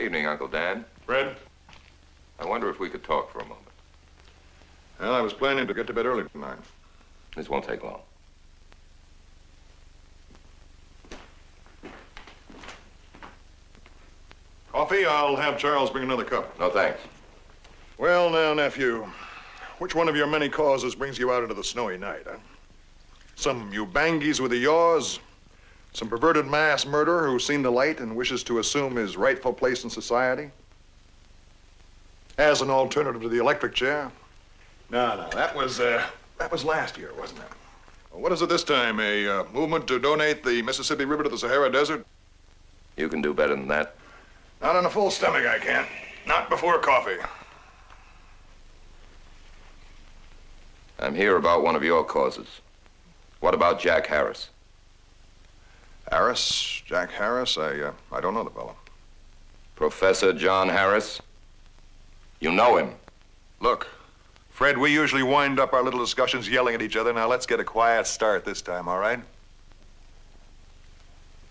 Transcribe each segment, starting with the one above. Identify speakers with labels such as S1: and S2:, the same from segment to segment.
S1: Evening, Uncle Dan.
S2: Fred?
S1: I wonder if we could talk for a moment.
S2: Well, I was planning to get to bed early tonight.
S1: This won't take long.
S2: Coffee? I'll have Charles bring another cup.
S1: No, thanks.
S2: Well, now, nephew, which one of your many causes brings you out into the snowy night, huh? Some Ubangis with the yaws? Some perverted mass murderer who's seen the light and wishes to assume his rightful place in society? As an alternative to the electric chair? No, that was last year, wasn't it? Well, what is it this time? A movement to donate the Mississippi River to the Sahara Desert?
S1: You can do better than that.
S2: Not on a full stomach, I can't. Not before coffee.
S1: I'm here about one of your causes. What about Jack Harris?
S2: Harris? Jack Harris? I don't know the fellow.
S1: Professor John Harris? You know him.
S2: Look, Fred, we usually wind up our little discussions yelling at each other. Now let's get a quiet start this time, all right?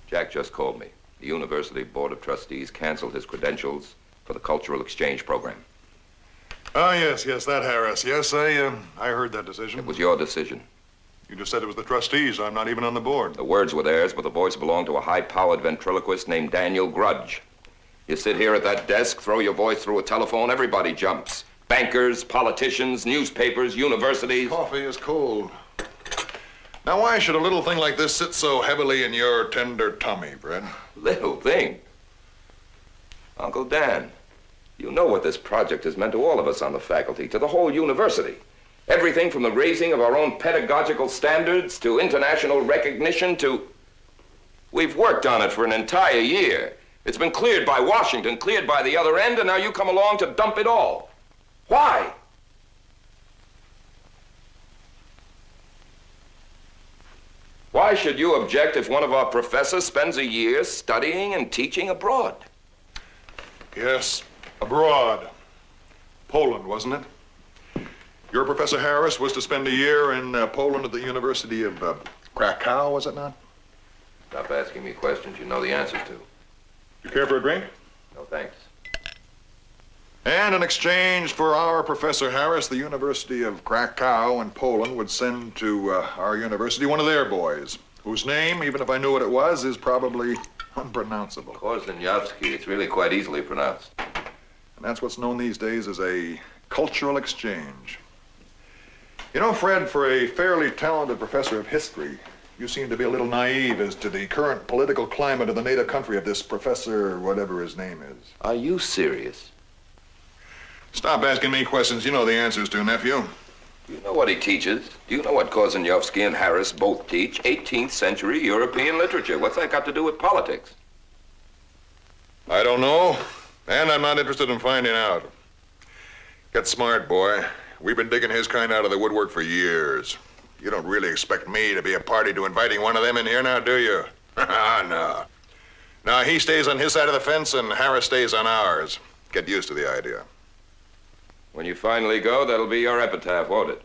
S1: Jack just called me. The University Board of Trustees canceled his credentials for the Cultural Exchange Program.
S2: Oh, yes, that Harris. Yes, I heard that decision.
S1: It was your decision.
S2: You just said it was the trustees. I'm not even on the board.
S1: The words were theirs, but the voice belonged to a high-powered ventriloquist named Daniel Grudge. You sit here at that desk, throw your voice through a telephone, everybody jumps. Bankers, politicians, newspapers, universities.
S2: Coffee is cold. Now, why should a little thing like this sit so heavily in your tender tummy, Fred?
S1: Little thing? Uncle Dan, you know what this project has meant to all of us on the faculty, to the whole university. Everything from the raising of our own pedagogical standards to international recognition to... We've worked on it for an entire year. It's been cleared by Washington, cleared by the other end, and now you come along to dump it all. Why? Why should you object if one of our professors spends a year studying and teaching abroad?
S2: Yes, abroad. Poland, wasn't it? Your Professor Harris was to spend a year in Poland at the University of Krakow, was it not?
S1: Stop asking me questions you know the answers to.
S2: You care for a drink?
S1: No, thanks.
S2: And in exchange for our Professor Harris, the University of Krakow in Poland would send to our university one of their boys, whose name, even if I knew what it was, is probably unpronounceable.
S1: Korzeniowski. It's really quite easily pronounced.
S2: And that's what's known these days as a cultural exchange. You know, Fred, for a fairly talented professor of history, you seem to be a little naive as to the current political climate of the native country of this professor, whatever his name is.
S1: Are you serious?
S2: Stop asking me questions you know the answers to, nephew.
S1: Do you know what he teaches? Do you know what Korzeniowski and Harris both teach? 18th century European literature. What's that got to do with politics?
S2: I don't know, and I'm not interested in finding out. Get smart, boy. We've been digging his kind out of the woodwork for years. You don't really expect me to be a party to inviting one of them in here now, do you? No. Now, he stays on his side of the fence and Harris stays on ours. Get used to the idea.
S1: When you finally go, that'll be your epitaph, won't it?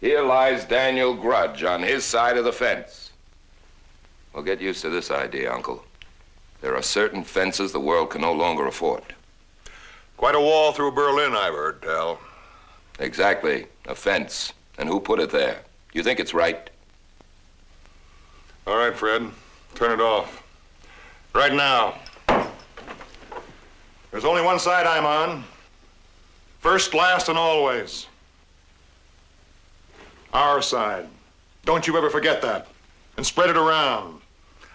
S1: Here lies Daniel Grudge on his side of the fence. Well, get used to this idea, Uncle. There are certain fences the world can no longer afford.
S2: Quite a wall through Berlin, I've heard tell.
S1: Exactly. A fence. And who put it there? You think it's right?
S2: All right, Fred. Turn it off. Right now. There's only one side I'm on. First, last, and always. Our side. Don't you ever forget that. And spread it around.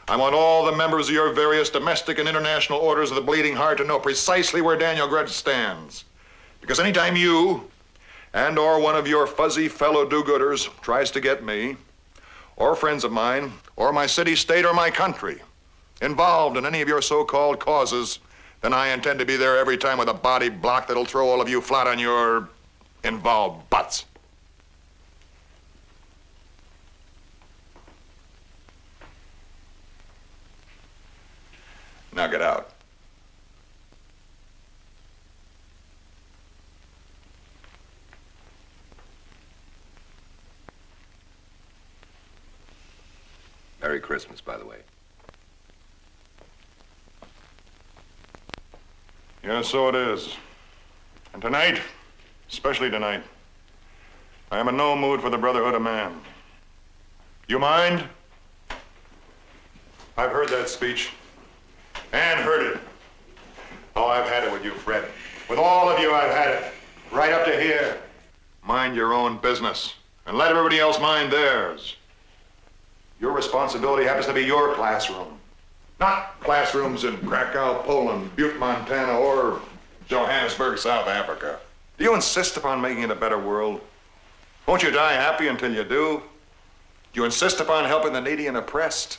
S2: I want all the members of your various domestic and international orders of the Bleeding Heart to know precisely where Daniel Grudge stands. Because anytime you and or one of your fuzzy fellow do-gooders tries to get me, or friends of mine, or my city, state, or my country involved in any of your so-called causes, then I intend to be there every time with a body block that'll throw all of you flat on your involved butts. Now get out.
S1: Merry Christmas, by the way.
S2: Yes, so it is. And tonight, especially tonight, I am in no mood for the brotherhood of man. You mind? I've heard that speech. And heard it. Oh, I've had it with you, Fred. With all of you, I've had it. Right up to here. Mind your own business. And let everybody else mind theirs. Your responsibility happens to be your classroom. Not classrooms in Krakow, Poland, Butte, Montana, or Johannesburg, South Africa. Do you insist upon making it a better world? Won't you die happy until you do? Do you insist upon helping the needy and oppressed?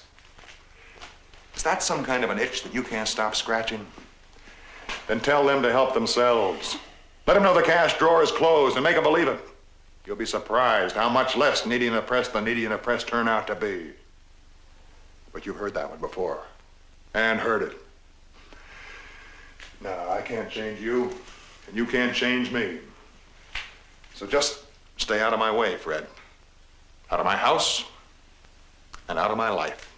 S2: Is that some kind of an itch that you can't stop scratching? Then tell them to help themselves. Let them know the cash drawer is closed and make them believe it. You'll be surprised how much less needy and oppressed the needy and oppressed turn out to be. But you heard that one before. And heard it. Now, I can't change you, and you can't change me. So just stay out of my way, Fred. Out of my house, and out of my life.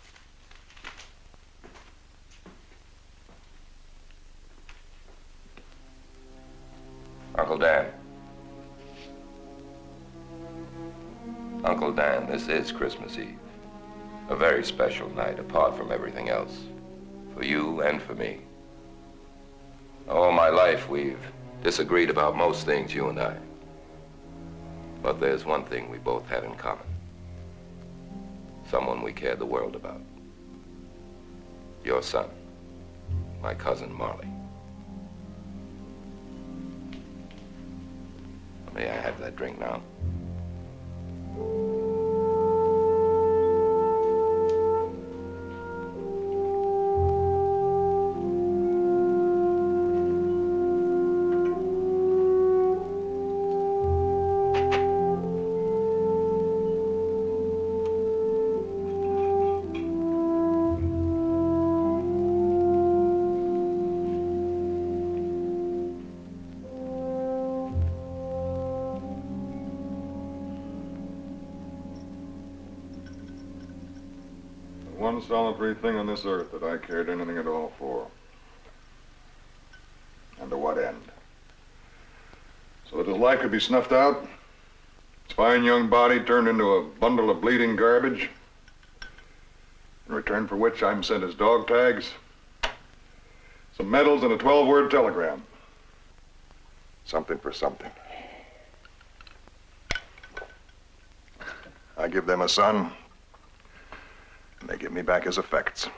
S1: Uncle Dan. Uncle Dan, this is Christmas Eve. A very special night, apart from everything else. For you and for me. All my life, we've disagreed about most things, you and I. But there's one thing we both had in common. Someone we cared the world about. Your son, my cousin Marley. May I have that drink now?
S2: One solitary thing on this earth that I cared anything at all for. And to what end? So that his life could be snuffed out, his fine young body turned into a bundle of bleeding garbage, in return for which I'm sent his dog tags, some medals, and a 12-word telegram. Something for something. I give them a son, and they give me back his effects.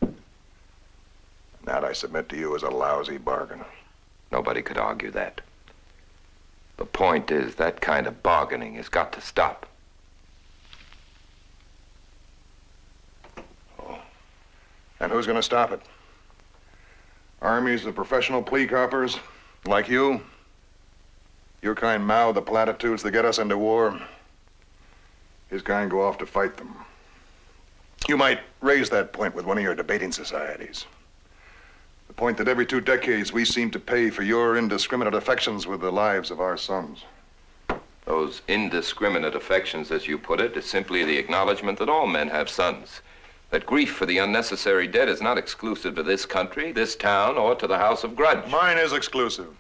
S2: And that, I submit to you, is a lousy bargain.
S1: Nobody could argue that. The point is, that kind of bargaining has got to stop.
S2: Oh. And who's going to stop it? Armies of professional plea coppers, like you? Your kind mouth the platitudes that get us into war. His kind go off to fight them. You might raise that point with one of your debating societies. The point that every 2 decades we seem to pay for your indiscriminate affections with the lives of our sons.
S1: Those indiscriminate affections, as you put it, is simply the acknowledgement that all men have sons. That grief for the unnecessary dead is not exclusive to this country, this town, or to the House of Grudge.
S2: Mine is exclusive.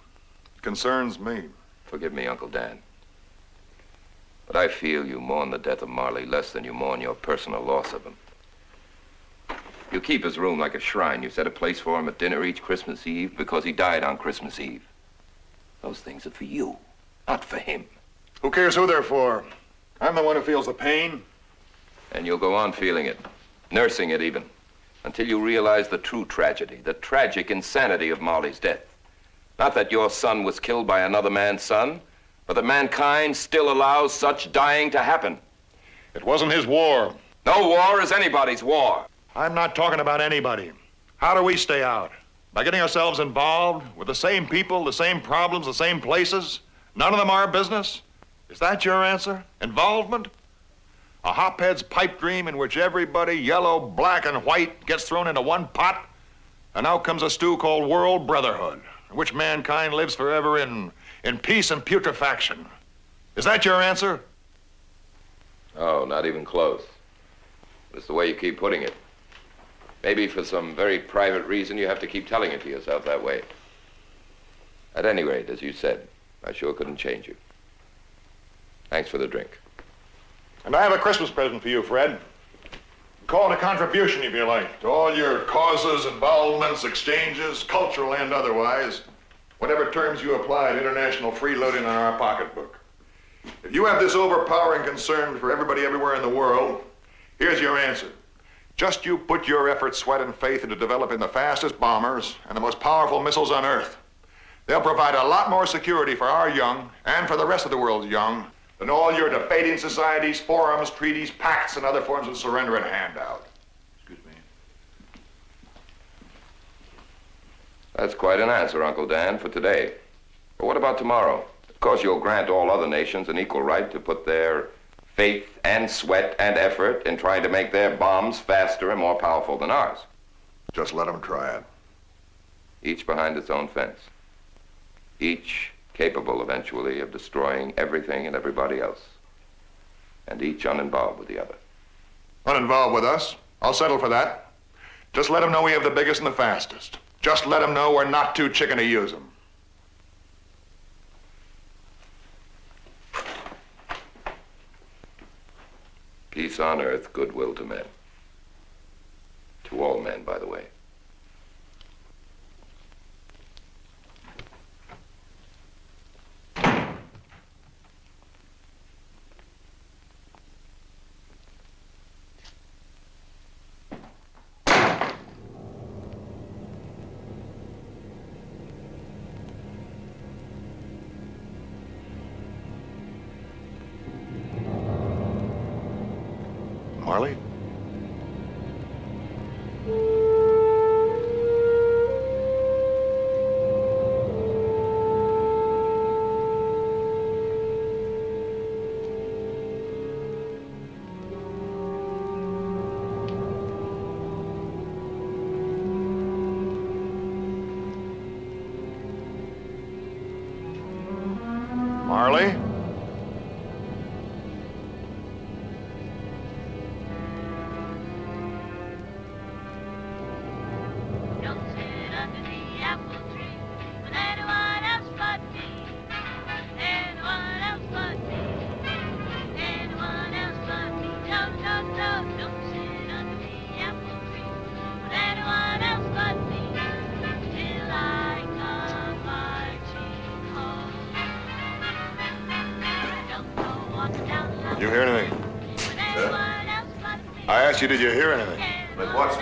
S2: It concerns me.
S1: Forgive me, Uncle Dan. But I feel you mourn the death of Marley less than you mourn your personal loss of him. You keep his room like a shrine. You set a place for him at dinner each Christmas Eve because he died on Christmas Eve. Those things are for you, not for him.
S2: Who cares who they're for? I'm the one who feels the pain.
S1: And you'll go on feeling it, nursing it even, until you realize the true tragedy, the tragic insanity of Marley's death. Not that your son was killed by another man's son, but that mankind still allows such dying to happen.
S2: It wasn't his war.
S1: No war is anybody's war.
S2: I'm not talking about anybody. How do we stay out? By getting ourselves involved with the same people, the same problems, the same places? None of them our business? Is that your answer? Involvement? A hophead's pipe dream in which everybody, yellow, black, and white, gets thrown into one pot? And out comes a stew called world brotherhood, in which mankind lives forever in peace and putrefaction. Is that your answer?
S1: Oh, not even close. It's the way you keep putting it. Maybe for some very private reason you have to keep telling it to yourself that way. At any rate, as you said, I sure couldn't change you. Thanks for the drink.
S2: And I have a Christmas present for you, Fred. Call it a contribution, if you like, to all your causes, involvements, exchanges, cultural and otherwise, whatever terms you apply to international freeloading on our pocketbook. If you have this overpowering concern for everybody everywhere in the world, here's your answer. Just you put your effort, sweat, and faith into developing the fastest bombers and the most powerful missiles on Earth. They'll provide a lot more security for our young and for the rest of the world's young than all your debating societies, forums, treaties, pacts, and other forms of surrender and handout. Excuse me.
S1: That's quite an answer, Uncle Dan, for today. But what about tomorrow? Of course, you'll grant all other nations an equal right to put their faith and sweat and effort in trying to make their bombs faster and more powerful than ours.
S2: Just let them try it.
S1: Each behind its own fence. Each capable eventually of destroying everything and everybody else. And each uninvolved with the other.
S2: Uninvolved with us? I'll settle for that. Just let them know we have the biggest and the fastest. Just let them know we're not too chicken to use them.
S1: Peace on earth, goodwill to men. To all men, by the way.
S2: Marley? Marley? Did you hear anything? I asked you, did you hear anything?
S1: Like what, sir?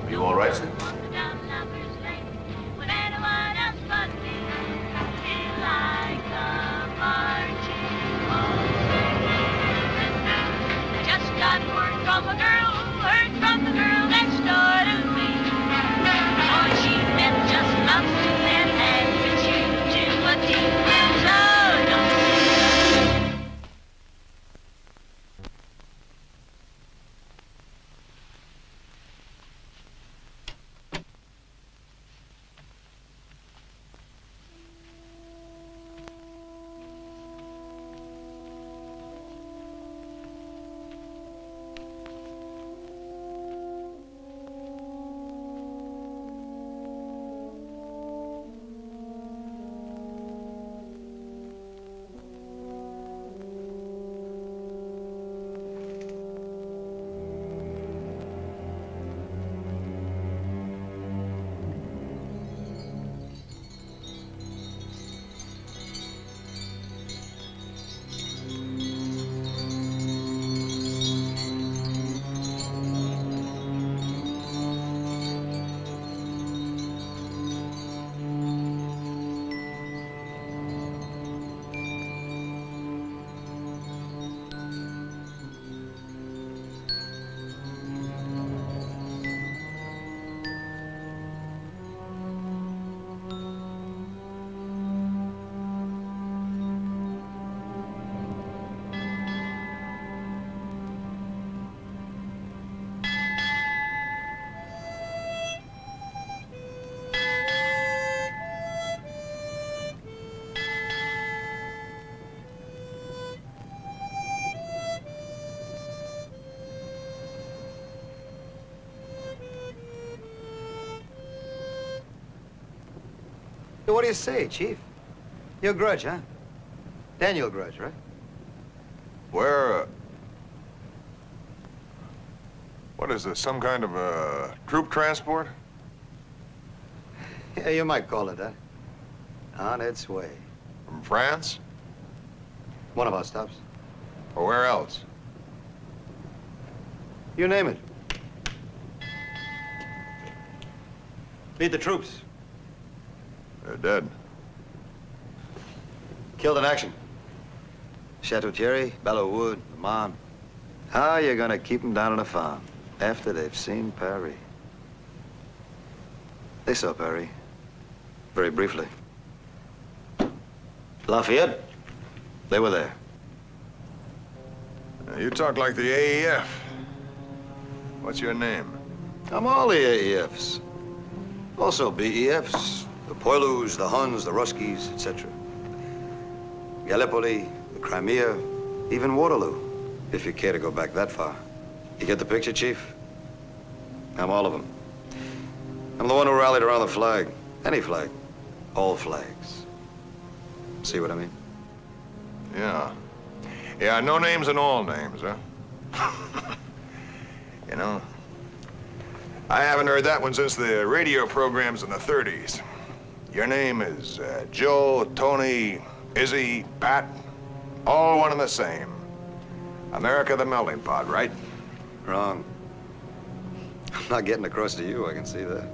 S1: Are you all right, sir?
S3: So what do you say, Chief? You're Grudge, huh? Daniel Grudge, right?
S2: Where, what is this, some kind of, troop transport?
S3: Yeah, you might call it that. On its way.
S2: From France?
S3: One of our stops.
S2: Or where else?
S3: You name it. Meet the troops.
S2: They're dead.
S3: Killed in action. Chateau Thierry, Belleau Wood, Le Mans. How are you gonna keep them down on the farm after they've seen Paris? They saw Paris. Very briefly. Lafayette, they were there.
S2: Now, you talk like the AEF. What's your name?
S3: I'm all the AEFs. Also BEFs, the Poilus, the Huns, the Ruskies, etc. Gallipoli, the Crimea, even Waterloo, if you care to go back that far. You get the picture, Chief? I'm all of them. I'm the one who rallied around the flag. Any flag. All flags. See what I mean?
S2: Yeah. Yeah, no names and all names, huh? You know, I haven't heard that one since the radio programs in the 30s. Your name is Joe, Tony, Izzy, Pat, all one and the same. America the melting pot, right?
S3: Wrong. I'm not getting across to you, I can see that.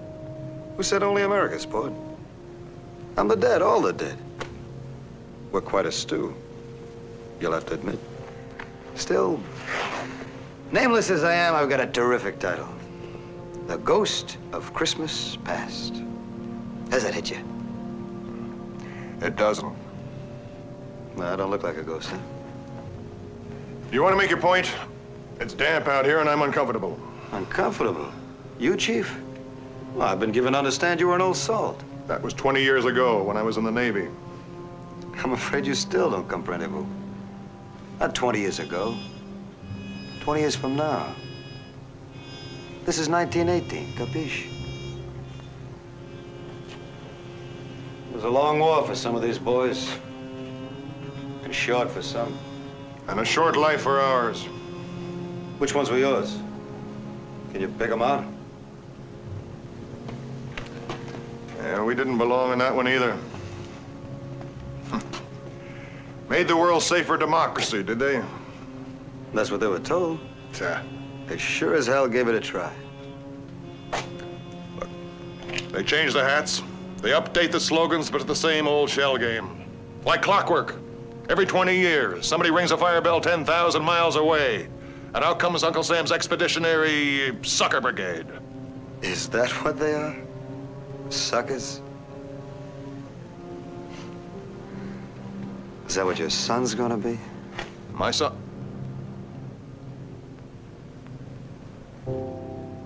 S3: Who said only America, sport? I'm the dead, all the dead. We're quite a stew, you'll have to admit. Still, nameless as I am, I've got a terrific title. The Ghost of Christmas Past. How's that hit you?
S2: It doesn't.
S3: No, I don't look like a ghost, huh?
S2: You want to make your point? It's damp out here and I'm uncomfortable.
S3: Uncomfortable? You, Chief? Well, I've been given to understand you were an old salt.
S2: That was 20 years ago when I was in the Navy.
S3: I'm afraid you still don't comprendez-vous. Not 20 years ago. 20 years from now. This is 1918, capiche? It was a long war for some of these boys. And short for some.
S2: And a short life for ours.
S3: Which ones were yours? Can you pick them out?
S2: Yeah, we didn't belong in that one either. Made the world safer democracy, did they?
S3: That's what they were told.
S2: Yeah.
S3: They sure as hell gave it a try.
S2: Look, they change the hats, they update the slogans, but it's the same old shell game. Like clockwork. Every 20 years, somebody rings a fire bell 10,000 miles away, and out comes Uncle Sam's expeditionary sucker brigade.
S3: Is that what they are? Suckers? Is that what your son's gonna be?
S2: My son...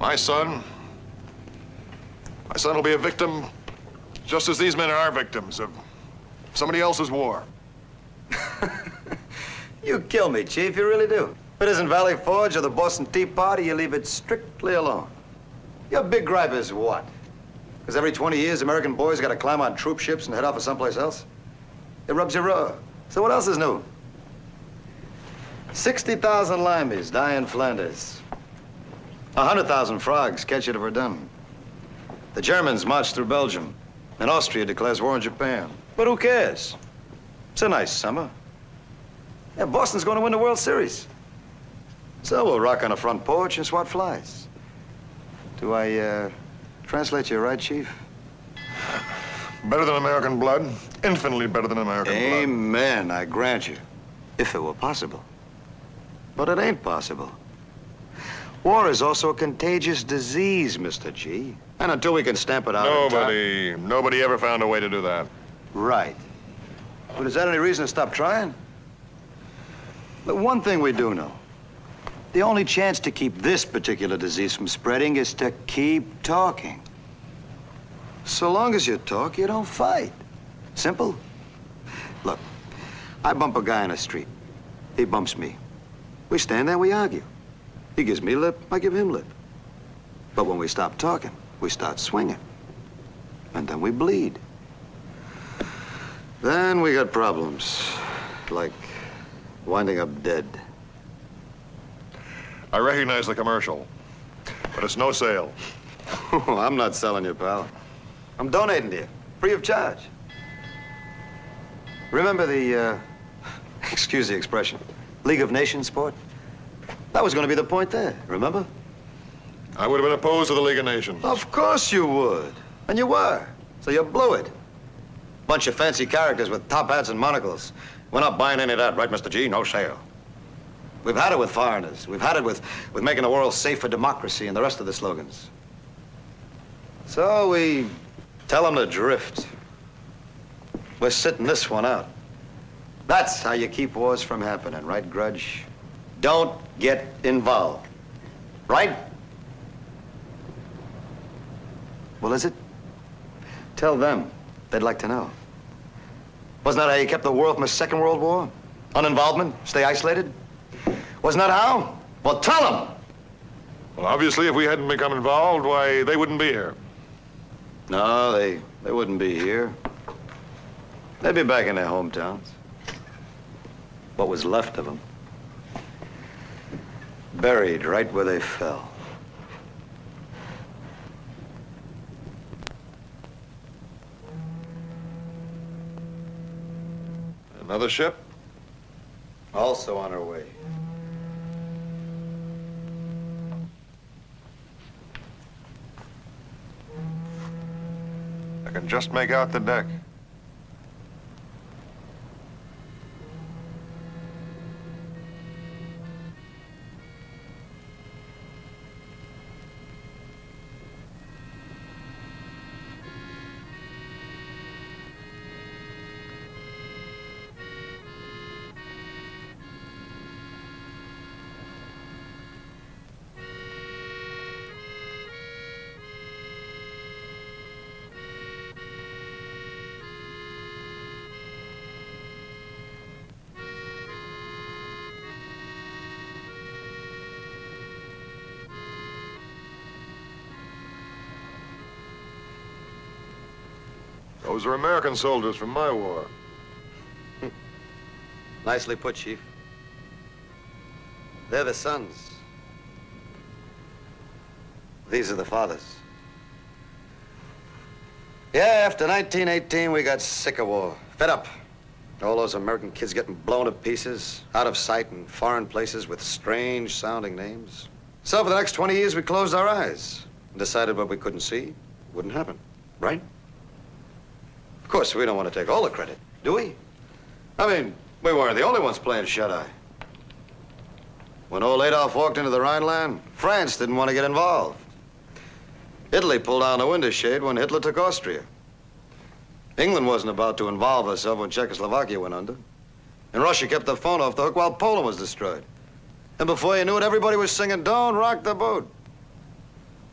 S2: My son will be a victim, just as these men are victims of somebody else's war.
S3: You kill me, Chief, you really do. If it isn't Valley Forge or the Boston Tea Party, you leave it strictly alone. Your big gripe is what? Because every 20 years, American boys gotta climb on troop ships and head off for someplace else? It rubs you raw. So what else is new? 60,000 limeys die in Flanders. 100,000 frogs catch it at Verdun. The Germans march through Belgium, and Austria declares war on Japan. But who cares? It's a nice summer. Yeah, Boston's going to win the World Series. So we'll rock on the front porch and swat flies. Do I, translate you right, Chief?
S2: Better than American blood. Infinitely better than American blood.
S3: Amen, I grant you. If it were possible. But it ain't possible. War is also a contagious disease, Mr. G. And until we can stamp it out...
S2: Nobody ever found a way to do that.
S3: Right. But is that any reason to stop trying? But one thing we do know. The only chance to keep this particular disease from spreading is to keep talking. So long as you talk, you don't fight. Simple. Look, I bump a guy in the street. He bumps me. We stand there, we argue. He gives me lip, I give him lip. But when we stop talking, we start swinging. And then we bleed. Then we got problems, like winding up dead.
S2: I recognize the commercial, but it's no sale.
S3: I'm not selling you, pal. I'm donating to you, free of charge. Remember the, excuse the expression, League of Nations sport? That was going to be the point there, remember?
S2: I would have been opposed to the League of Nations.
S3: Of course you would. And you were. So you blew it. Bunch of fancy characters with top hats and monocles. We're not buying any of that, right, Mr. G? No sale. We've had it with foreigners. We've had it with making the world safe for democracy and the rest of the slogans. So we tell them to drift. We're sitting this one out. That's how you keep wars from happening, right, Grudge? Don't get involved. Right? Well, is it? Tell them. They'd like to know. Wasn't that how you kept the world from the Second World War? Uninvolvement? Stay isolated? Wasn't that how? Well, tell them!
S2: Well, obviously, if we hadn't become involved, why, they wouldn't be here.
S3: No, they wouldn't be here. They'd be back in their hometowns. What was left of them. Buried right where they fell.
S2: Another ship?
S3: Also on her way.
S2: I can just make out the deck. Those are American soldiers from my war.
S3: Nicely put, Chief. They're the sons. These are the fathers. Yeah, after 1918, we got sick of war. Fed up. All those American kids getting blown to pieces, out of sight in foreign places with strange sounding names. So for the next 20 years, we closed our eyes and decided what we couldn't see wouldn't happen, right? Of course, we don't want to take all the credit, do we? I mean, we weren't the only ones playing shut-eye. When old Adolf walked into the Rhineland, France didn't want to get involved. Italy pulled down the window shade when Hitler took Austria. England wasn't about to involve herself when Czechoslovakia went under. And Russia kept the phone off the hook while Poland was destroyed. And before you knew it, everybody was singing, "Don't rock the boat,"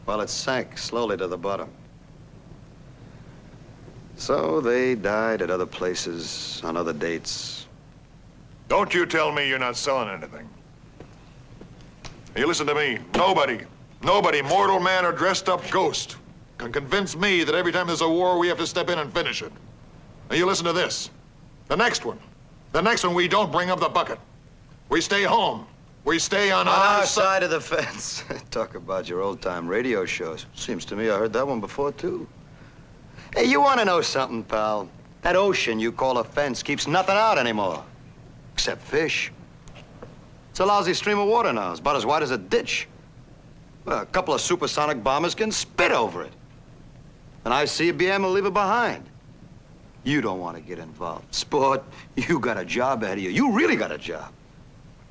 S3: while it sank slowly to the bottom. So they died at other places, on other dates.
S2: Don't you tell me you're not selling anything. You listen to me. Nobody, mortal man or dressed up ghost, can convince me that every time there's a war, we have to step in and finish it. Now you listen to this. The next one, we don't bring up the bucket. We stay home. We stay on our
S3: side of the fence. Talk about your old-time radio shows. Seems to me I heard that one before, too. Hey, you want to know something, pal? That ocean you call a fence keeps nothing out anymore. Except fish. It's a lousy stream of water now. It's about as wide as a ditch. Well, a couple of supersonic bombers can spit over it. And ICBM will leave it behind. You don't want to get involved. Sport, you got a job ahead of you. You really got a job.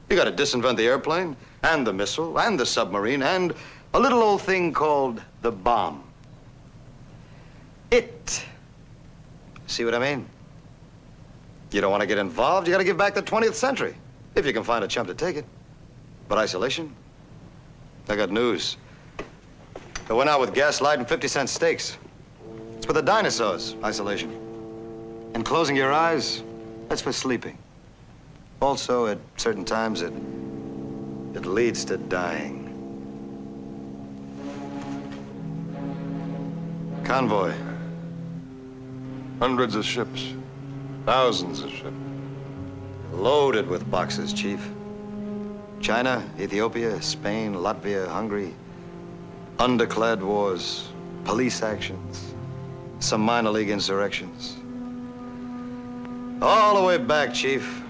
S3: You got to disinvent the airplane, and the missile, and the submarine, and a little old thing called the bomb. It. See what I mean? You don't want to get involved, you got to give back the 20th century, if you can find a chump to take it. But isolation? I got news. I went out with gaslight and 50-cent steaks. It's for the dinosaurs, isolation. And closing your eyes, that's for sleeping. Also, at certain times, it leads to dying. Convoy.
S2: Hundreds of ships. Thousands of ships.
S3: Loaded with boxes, Chief. China, Ethiopia, Spain, Latvia, Hungary. Underclad wars, police actions, some minor league insurrections. All the way back, Chief.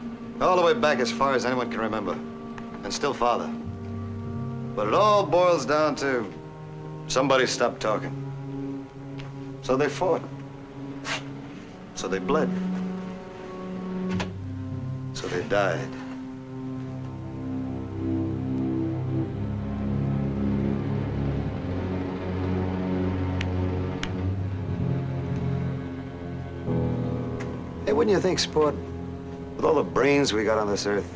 S3: All the way back as far as anyone can remember. And still farther. But it all boils down to somebody stopped talking. So they fought. So they bled. So they died. Hey, wouldn't you think, Sport, with all the brains we got on this earth,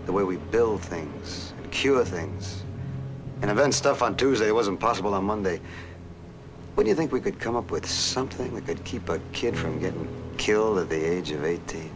S3: the way we build things and cure things, and invent stuff on Tuesday that wasn't possible on Monday, wouldn't you think we could come up with something that could keep a kid from getting killed at the age of 18?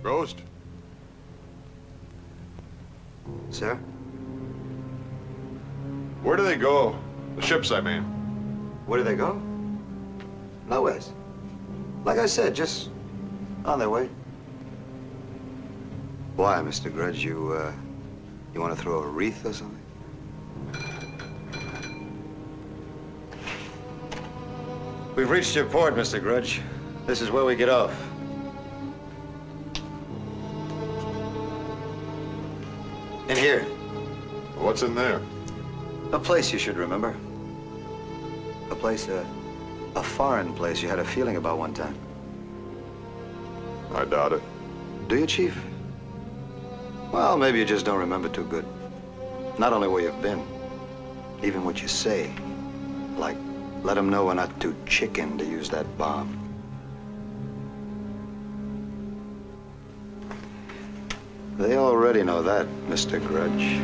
S2: Ghost?
S3: Sir?
S2: Where do they go? The ships, I mean.
S3: Where do they go? Nowheres. Like I said, just on their way. Why, Mr. Grudge, you want to throw a wreath or something? We've reached your port, Mr. Grudge. This is where we get off. In here.
S2: What's in there?
S3: A place you should remember. A place, a foreign place you had a feeling about one time.
S2: I doubt it.
S3: Do you, Chief? Well, maybe you just don't remember too good. Not only where you've been, even what you say. Like, let them know we're not too chicken to use that bomb. They already know that, Mr. Grudge.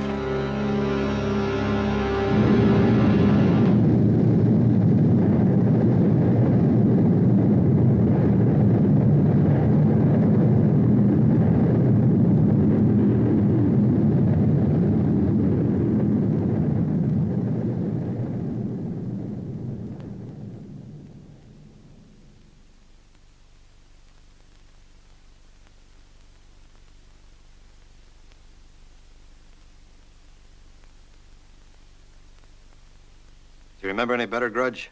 S3: Do you remember any better, Grudge?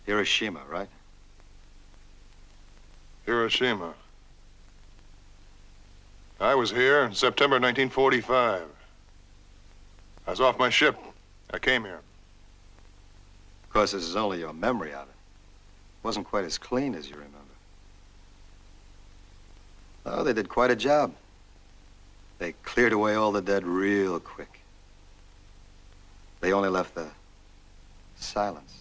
S3: Hiroshima, right?
S2: Hiroshima. I was here in September 1945. I was off my ship. I came here.
S3: Of course, this is only your memory of it. Wasn't quite as clean as you remember. Oh, they did quite a job. They cleared away all the dead real quick. They only left the silence.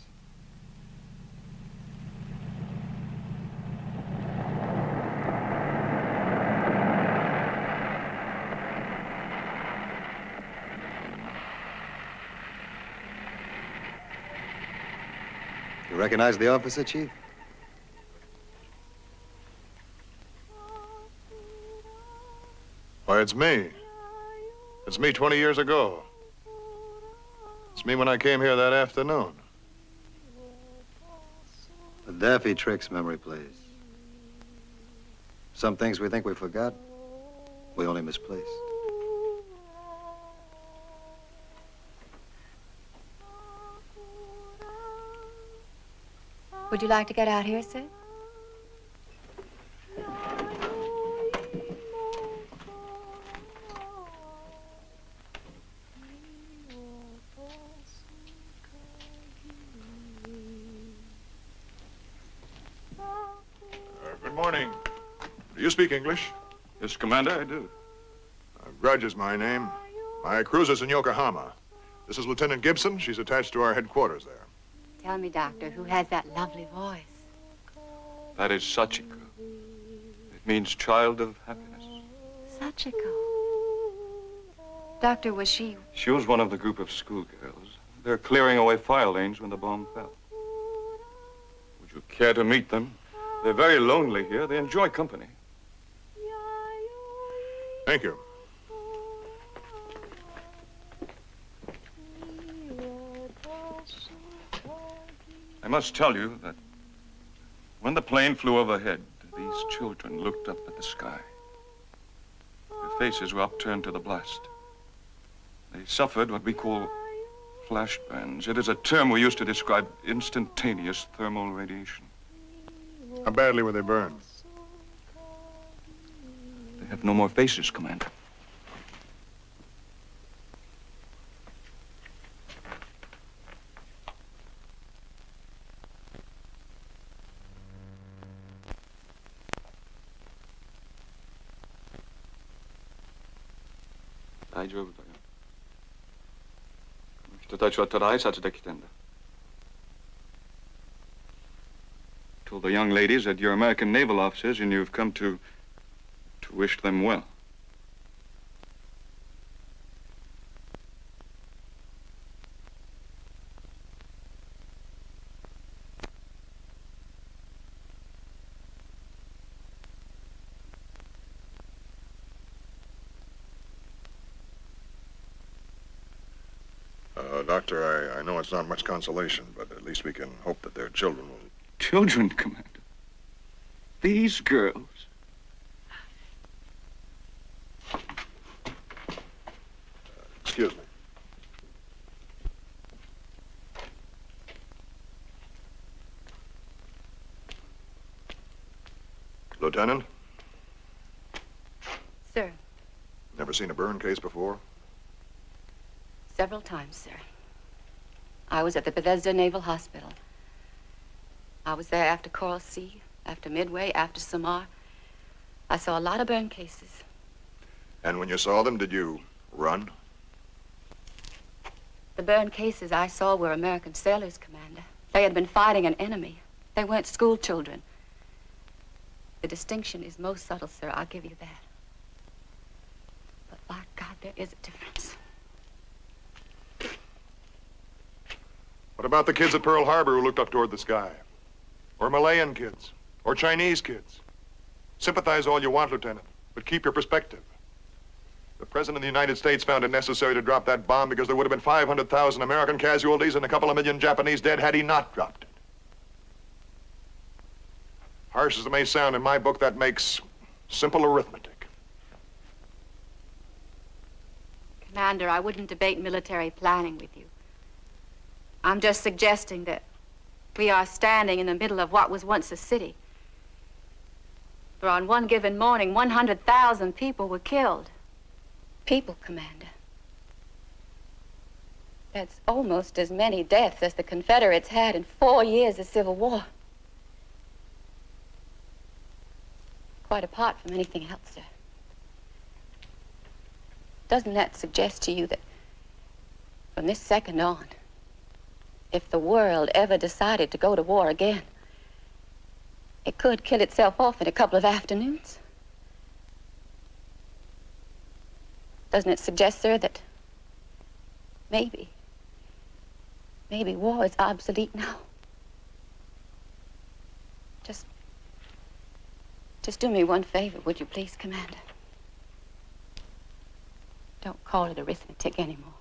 S3: You recognize the officer, Chief?
S2: Why, it's me. It's me 20 years ago. It's me when I came here that afternoon.
S3: The daffy tricks memory plays. Some things we think we forgot, we only misplaced.
S4: Would you like to get out here, sir?
S2: Good morning. Do you speak English?
S5: Yes, Commander, I do.
S2: Grudge is my name. My cruiser's in Yokohama. This is Lieutenant Gibson. She's attached to our headquarters there.
S4: Tell me, Doctor, who has that lovely voice?
S5: That is Sachiko. It means child of happiness.
S4: Sachiko. Doctor, was she...
S5: She was one of the group of schoolgirls. They're clearing away fire lanes when the bomb fell. Would you care to meet them? They're very lonely here. They enjoy company.
S2: Thank you.
S5: I must tell you that when the plane flew overhead, these children looked up at the sky. Their faces were upturned to the blast. They suffered what we call flash burns. It is a term we use to describe instantaneous thermal radiation.
S2: How badly were they burned?
S5: They have no more faces, Commander. Told the young ladies that you're American naval officers and you've come to wish them well.
S2: Doctor, I know it's not much consolation, but at least we can hope that their children will...
S5: Children, Commander? These girls?
S2: Excuse me. Lieutenant?
S4: Sir,
S2: Never seen a burn case before?
S4: several times, sir. I was at the Bethesda Naval Hospital. I was there after Coral Sea, after Midway, after Samar. I saw a lot of burn cases.
S2: And when you saw them, did you run?
S4: The burn cases I saw were American sailors, Commander. They had been fighting an enemy. They weren't school children. The distinction is most subtle, sir. I'll give you that. But by God, there is a difference.
S2: What about the kids at Pearl Harbor who looked up toward the sky? Or Malayan kids? Or Chinese kids? Sympathize all you want, Lieutenant, but keep your perspective. The President of the United States found it necessary to drop that bomb because there would have been 500,000 American casualties and a couple of million Japanese dead had he not dropped it. Harsh as it may sound, in my book, that makes simple arithmetic.
S4: Commander, I wouldn't debate military planning with you. I'm just suggesting that we are standing in the middle of what was once a city. For on one given morning, 100,000 people were killed. People, Commander. That's almost as many deaths as the Confederates had in 4 years of Civil War. Quite apart from anything else, sir. Doesn't that suggest to you that from this second on, if the world ever decided to go to war again, it could kill itself off in a couple of afternoons? Doesn't it suggest, sir, that maybe war is obsolete now? Just do me one favor, would you please, Commander? Don't call it arithmetic anymore.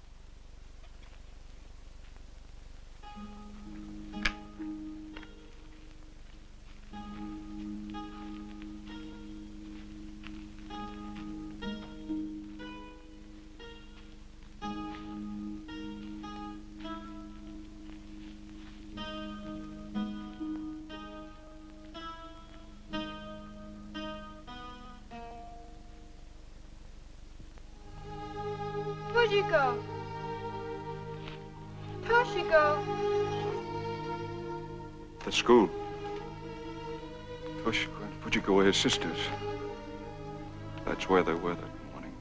S6: Toshiko! Toshiko!
S5: The school. Toshiko and Fujiko were his sisters. That's where they were that morning.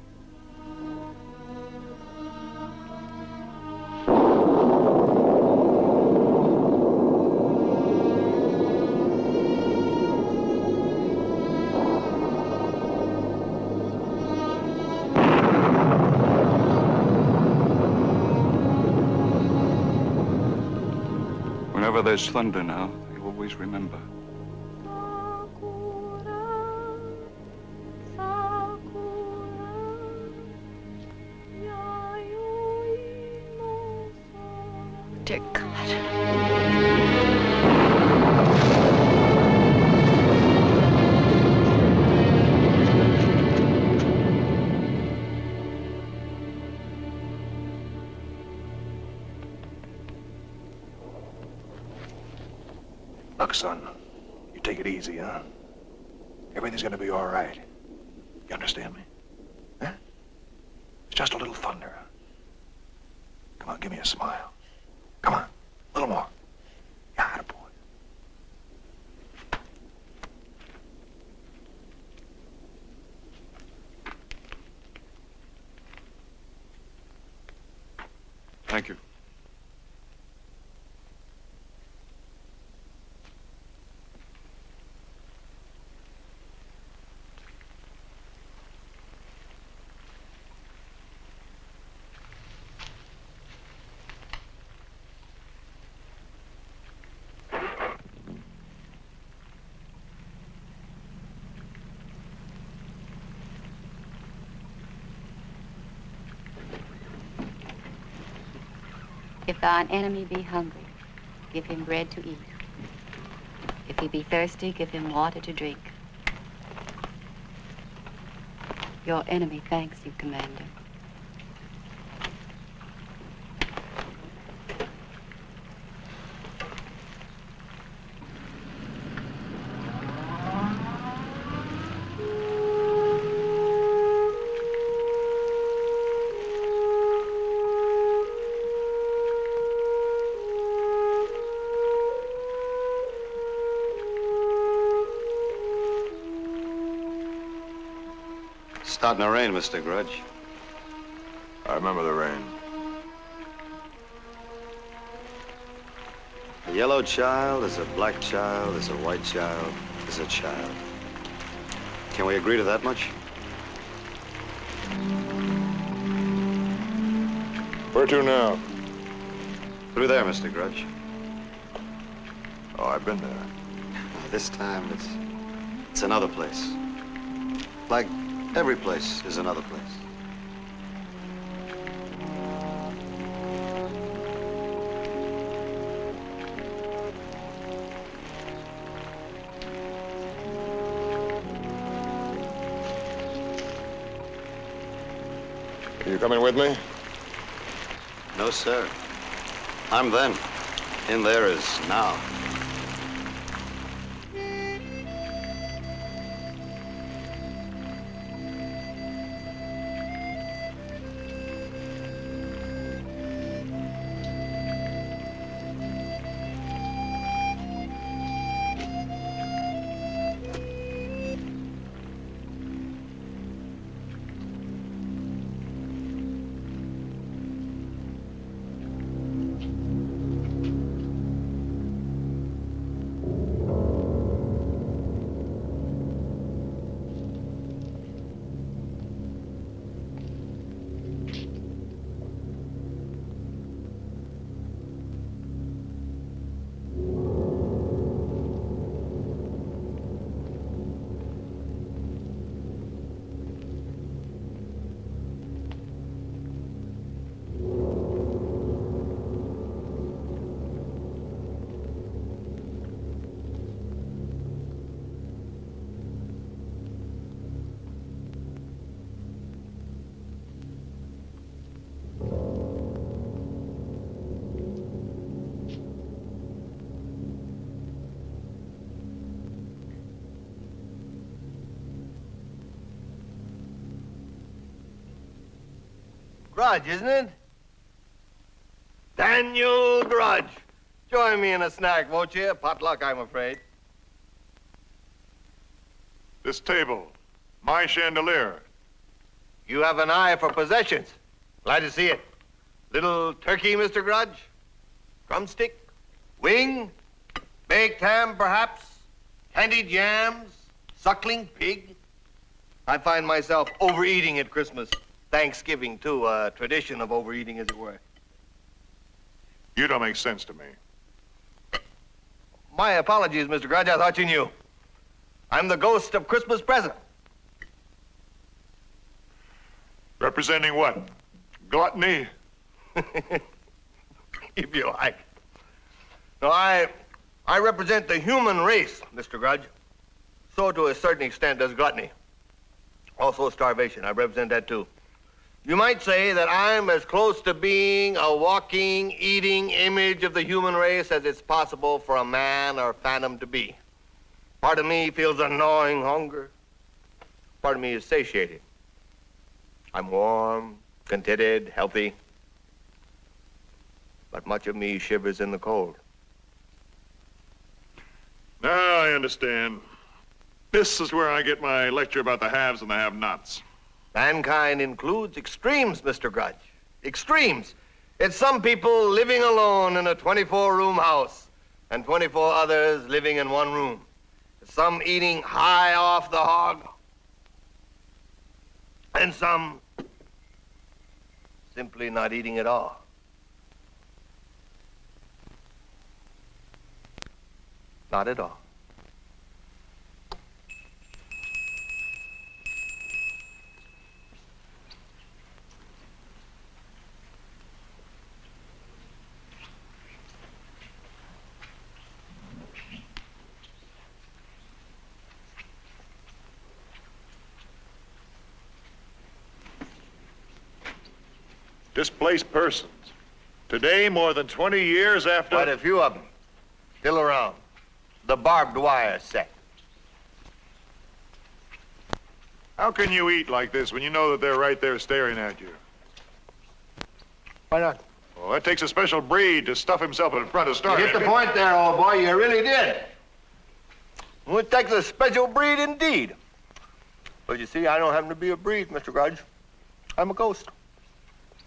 S5: Whenever there's thunder now, I always remember.
S4: Dear God.
S7: Look, son, you take it easy, huh? Everything's gonna be all right. You understand me? Huh? It's just a little thunder. Come on, give me a smile. Come on, a little more. Yeah, attaboy.
S5: Thank you.
S4: If thine enemy be hungry, give him bread to eat. If he be thirsty, give him water to drink. Your enemy thanks you, Commander.
S3: Starting to rain, Mr. Grudge.
S2: I remember the rain.
S3: A yellow child is a black child, is a white child, is a child. Can we agree to that much?
S2: Where to now?
S3: Through there, Mr. Grudge.
S2: Oh, I've been there.
S3: This time, it's another place. Like every place is another place.
S2: Are you coming with me?
S3: No, sir. I'm then. In there is now.
S8: Grudge, isn't it? Daniel Grudge. Join me in a snack, won't you? Potluck, I'm afraid.
S2: This table, my chandelier.
S8: You have an eye for possessions. Glad to see it. Little turkey, Mr. Grudge? Drumstick? Wing? Baked ham, perhaps? Candied yams? Suckling pig? I find myself overeating at Christmas. Thanksgiving, too, a tradition of overeating, as it were.
S2: You don't make sense to me.
S8: My apologies, Mr. Grudge. I thought you knew. I'm the ghost of Christmas present.
S2: Representing what? Gluttony?
S8: If you like. No, I represent the human race, Mr. Grudge. So to a certain extent does gluttony. Also starvation. I represent that too. You might say that I'm as close to being a walking, eating image of the human race as it's possible for a man or phantom to be. Part of me feels a gnawing hunger. Part of me is satiated. I'm warm, contented, healthy. But much of me shivers in the cold.
S2: Now I understand. This is where I get my lecture about the haves and the have-nots.
S8: Mankind includes extremes, Mr. Grudge. Extremes. It's some people living alone in a 24-room house and 24 others living in one room. It's some eating high off the hog and some simply not eating at all. Not at all.
S2: Displaced persons. Today, more than 20 years after...
S8: Quite a few of them. Still around. The barbed wire set.
S2: How can you eat like this when you know that they're right there staring at you?
S8: Why not?
S2: Well, that takes a special breed to stuff himself in front of
S8: You
S2: starting.
S8: hit the point there, old boy. You really did. Well, it takes a special breed indeed. But you see, I don't happen to be a breed, Mr. Grudge. I'm a ghost.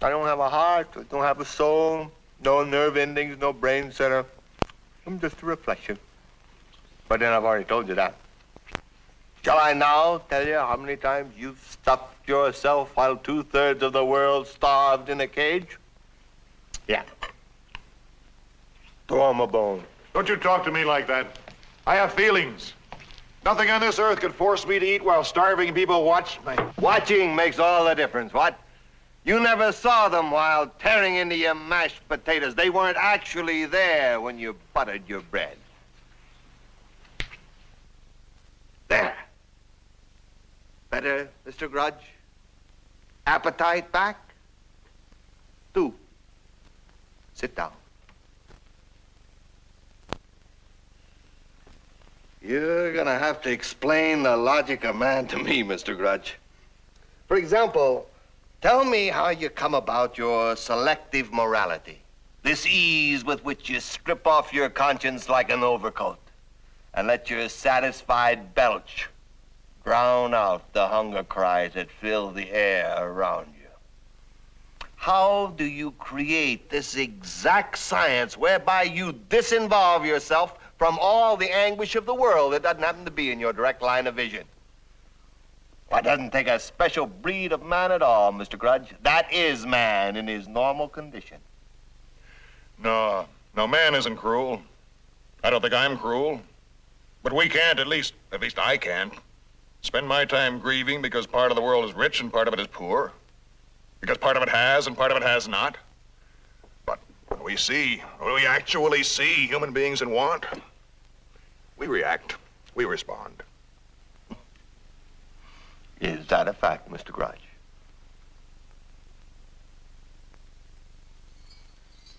S8: I don't have a heart. I don't have a soul. No nerve endings, no brain center. I'm just a reflection. But then I've already told you that. Shall I now tell you how many times you've stuffed yourself while 2/3 of the world starved in a cage? Yeah. Throw 'em a bone.
S2: Don't you talk to me like that. I have feelings. Nothing on this earth could force me to eat while starving people watch me.
S8: Watching makes all the difference, what? You never saw them while tearing into your mashed potatoes. They weren't actually there when you buttered your bread. There. Better, Mr. Grudge? Appetite back? Do. Sit down. You're gonna have to explain the logic of man to me, Mr. Grudge. For example, tell me how you come about your selective morality. This ease with which you strip off your conscience like an overcoat and let your satisfied belch drown out the hunger cries that fill the air around you. How do you create this exact science whereby you disinvolve yourself from all the anguish of the world that doesn't happen to be in your direct line of vision? Well, it doesn't take a special breed of man at all, Mr. Grudge. That is man in his normal condition.
S2: No, man isn't cruel. I don't think I'm cruel. But we can't, at least I can't, spend my time grieving because part of the world is rich and part of it is poor. Because part of it has and part of it has not. But when we actually see human beings in want, we react, we respond.
S8: Is that a fact, Mr. Grudge?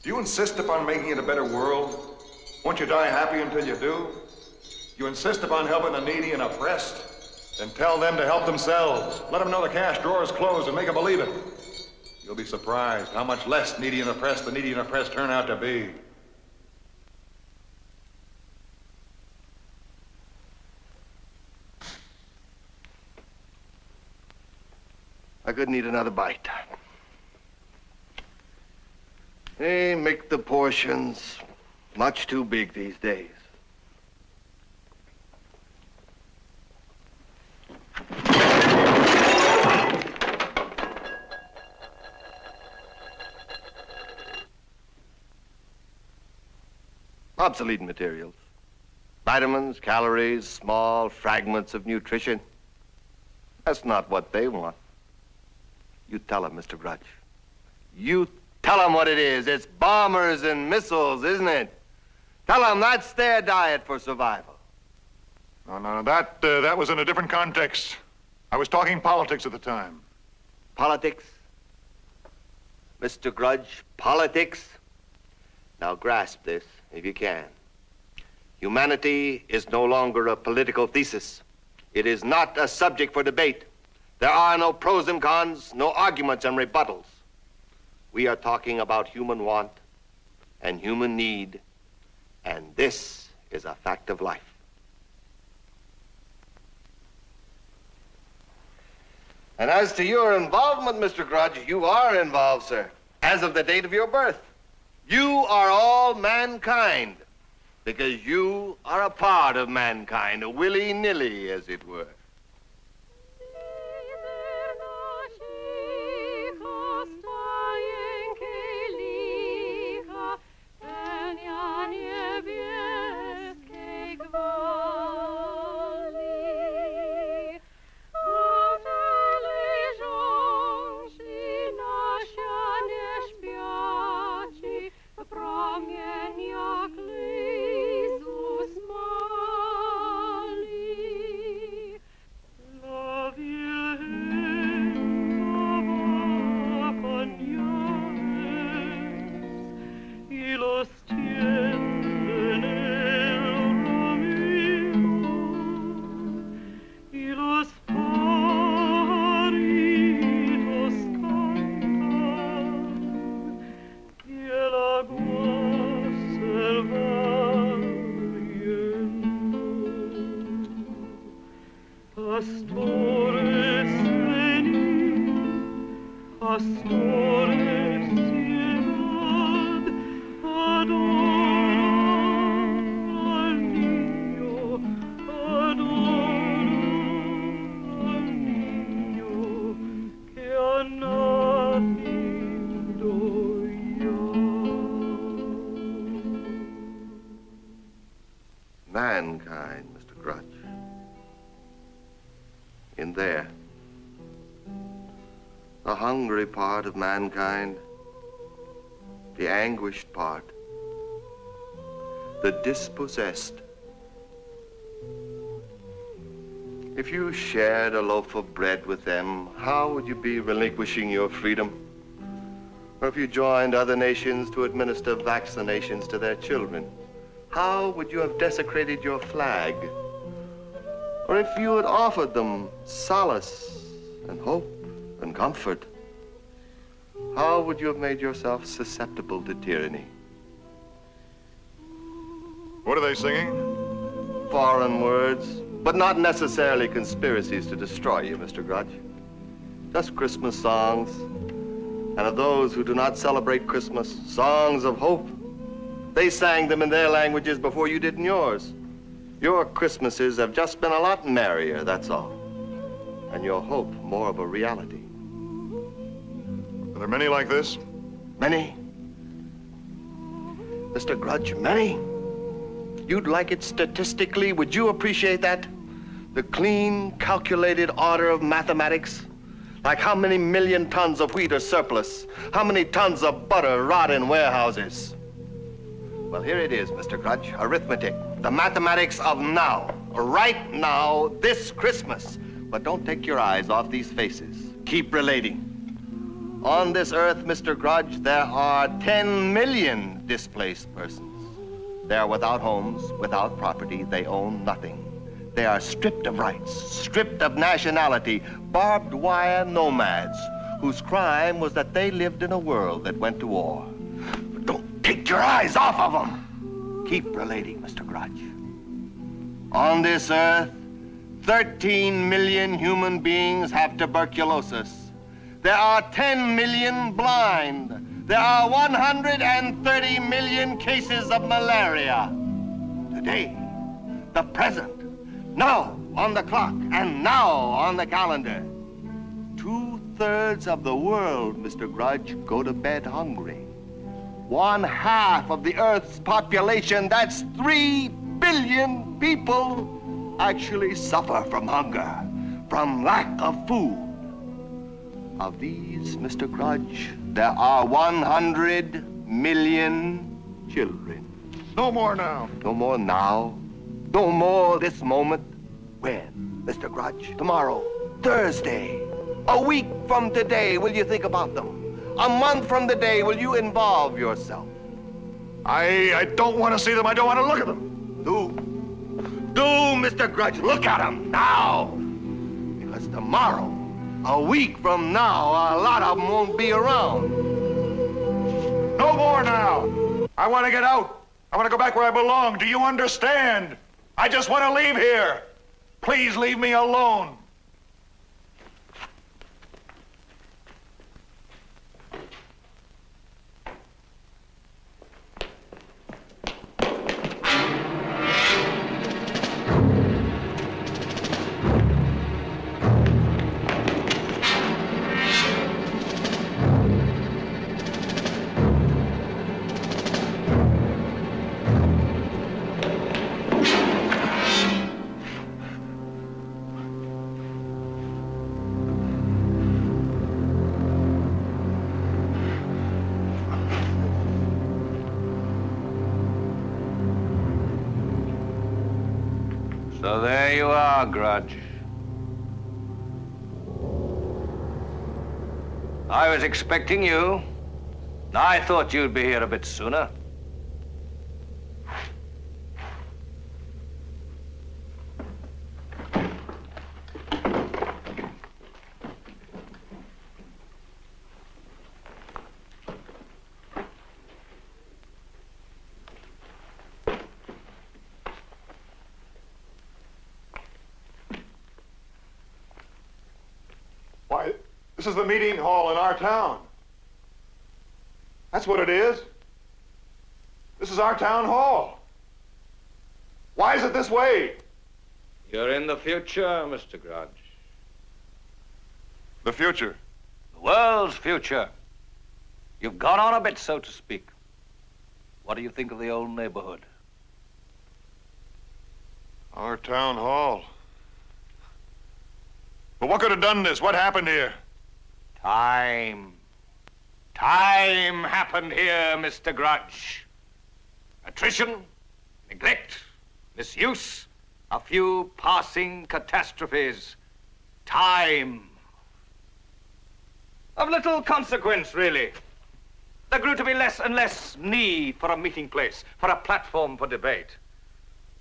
S2: Do you insist upon making it a better world? Won't you die happy until you do? You insist upon helping the needy and oppressed? Then tell them to help themselves. Let them know the cash drawer is closed and make them believe it. You'll be surprised how much less needy and oppressed the needy and oppressed turn out to be.
S8: I could need another bite. They make the portions much too big these days. Obsolete materials. Vitamins, calories, small fragments of nutrition. That's not what they want. You tell them, Mr. Grudge. You tell them what it is. It's bombers and missiles, isn't it? Tell them that's their diet for survival.
S2: No, that was in a different context. I was talking politics at the time.
S8: Politics? Mr. Grudge, politics? Now grasp this, if you can. Humanity is no longer a political thesis. It is not a subject for debate. There are no pros and cons, no arguments and rebuttals. We are talking about human want and human need, and this is a fact of life. And as to your involvement, Mr. Grudge, you are involved, sir, as of the date of your birth. You are all mankind, because you are a part of mankind, a willy-nilly, as it were. Mankind, Mr. Grudge. In there, the hungry part of mankind, the anguished part, the dispossessed. If you shared a loaf of bread with them, how would you be relinquishing your freedom? Or if you joined other nations to administer vaccinations to their children, how would you have desecrated your flag? Or if you had offered them solace and hope and comfort, how would you have made yourself susceptible to tyranny?
S2: What are they singing?
S8: Foreign words, but not necessarily conspiracies to destroy you, Mr. Grudge. Just Christmas songs, and of those who do not celebrate Christmas, songs of hope. They sang them in their languages before you did in yours. Your Christmases have just been a lot merrier, that's all. And your hope more of a reality.
S2: Are there many like this?
S8: Many? Mr. Grudge, many? You'd like it statistically? Would you appreciate that? The clean, calculated order of mathematics? Like how many million tons of wheat are surplus? How many tons of butter rot in warehouses? Well, here it is, Mr. Grudge, arithmetic. The mathematics of now, right now, this Christmas. But don't take your eyes off these faces. Keep relating. On this earth, Mr. Grudge, there are 10 million displaced persons. They are without homes, without property. They own nothing. They are stripped of rights, stripped of nationality, barbed wire nomads whose crime was that they lived in a world that went to war. But don't take your eyes off of them. Keep relating, Mr. Grudge. On this earth, 13 million human beings have tuberculosis. There are 10 million blind. There are 130 million cases of malaria. Today, the present, now on the clock and now on the calendar. 2/3 of the world, Mr. Grudge, go to bed hungry. 1/2 of the Earth's population, that's 3 million people actually suffer from hunger, from lack of food. Of these, Mr. Grudge, there are 100 million children.
S2: No more now.
S8: No more now. No more this moment. When, Mr. Grudge? Tomorrow, Thursday. A week from today, will you think about them? A month from today, will you involve yourself?
S2: I don't want to see them. I don't want to look at them.
S8: Do, Mr. Grudge, look at them now. Because tomorrow, a week from now, a lot of them won't be around.
S2: No more now. I want to get out. I want to go back where I belong. Do you understand? I just want to leave here. Please leave me alone.
S9: So there you are, Grudge. I was expecting you. I thought you'd be here a bit sooner.
S2: Why, this is the meeting hall in our town. That's what it is. This is our town hall. Why is it this way?
S9: You're in the future, Mr. Grudge.
S2: The future.
S9: The world's future. You've gone on a bit, so to speak. What do you think of the old neighborhood?
S2: Our town hall. But what could have done this? What happened here?
S9: Time. Time happened here, Mr. Grudge. Attrition, neglect, misuse, a few passing catastrophes. Time. Of little consequence, really. There grew to be less and less need for a meeting place, for a platform for debate.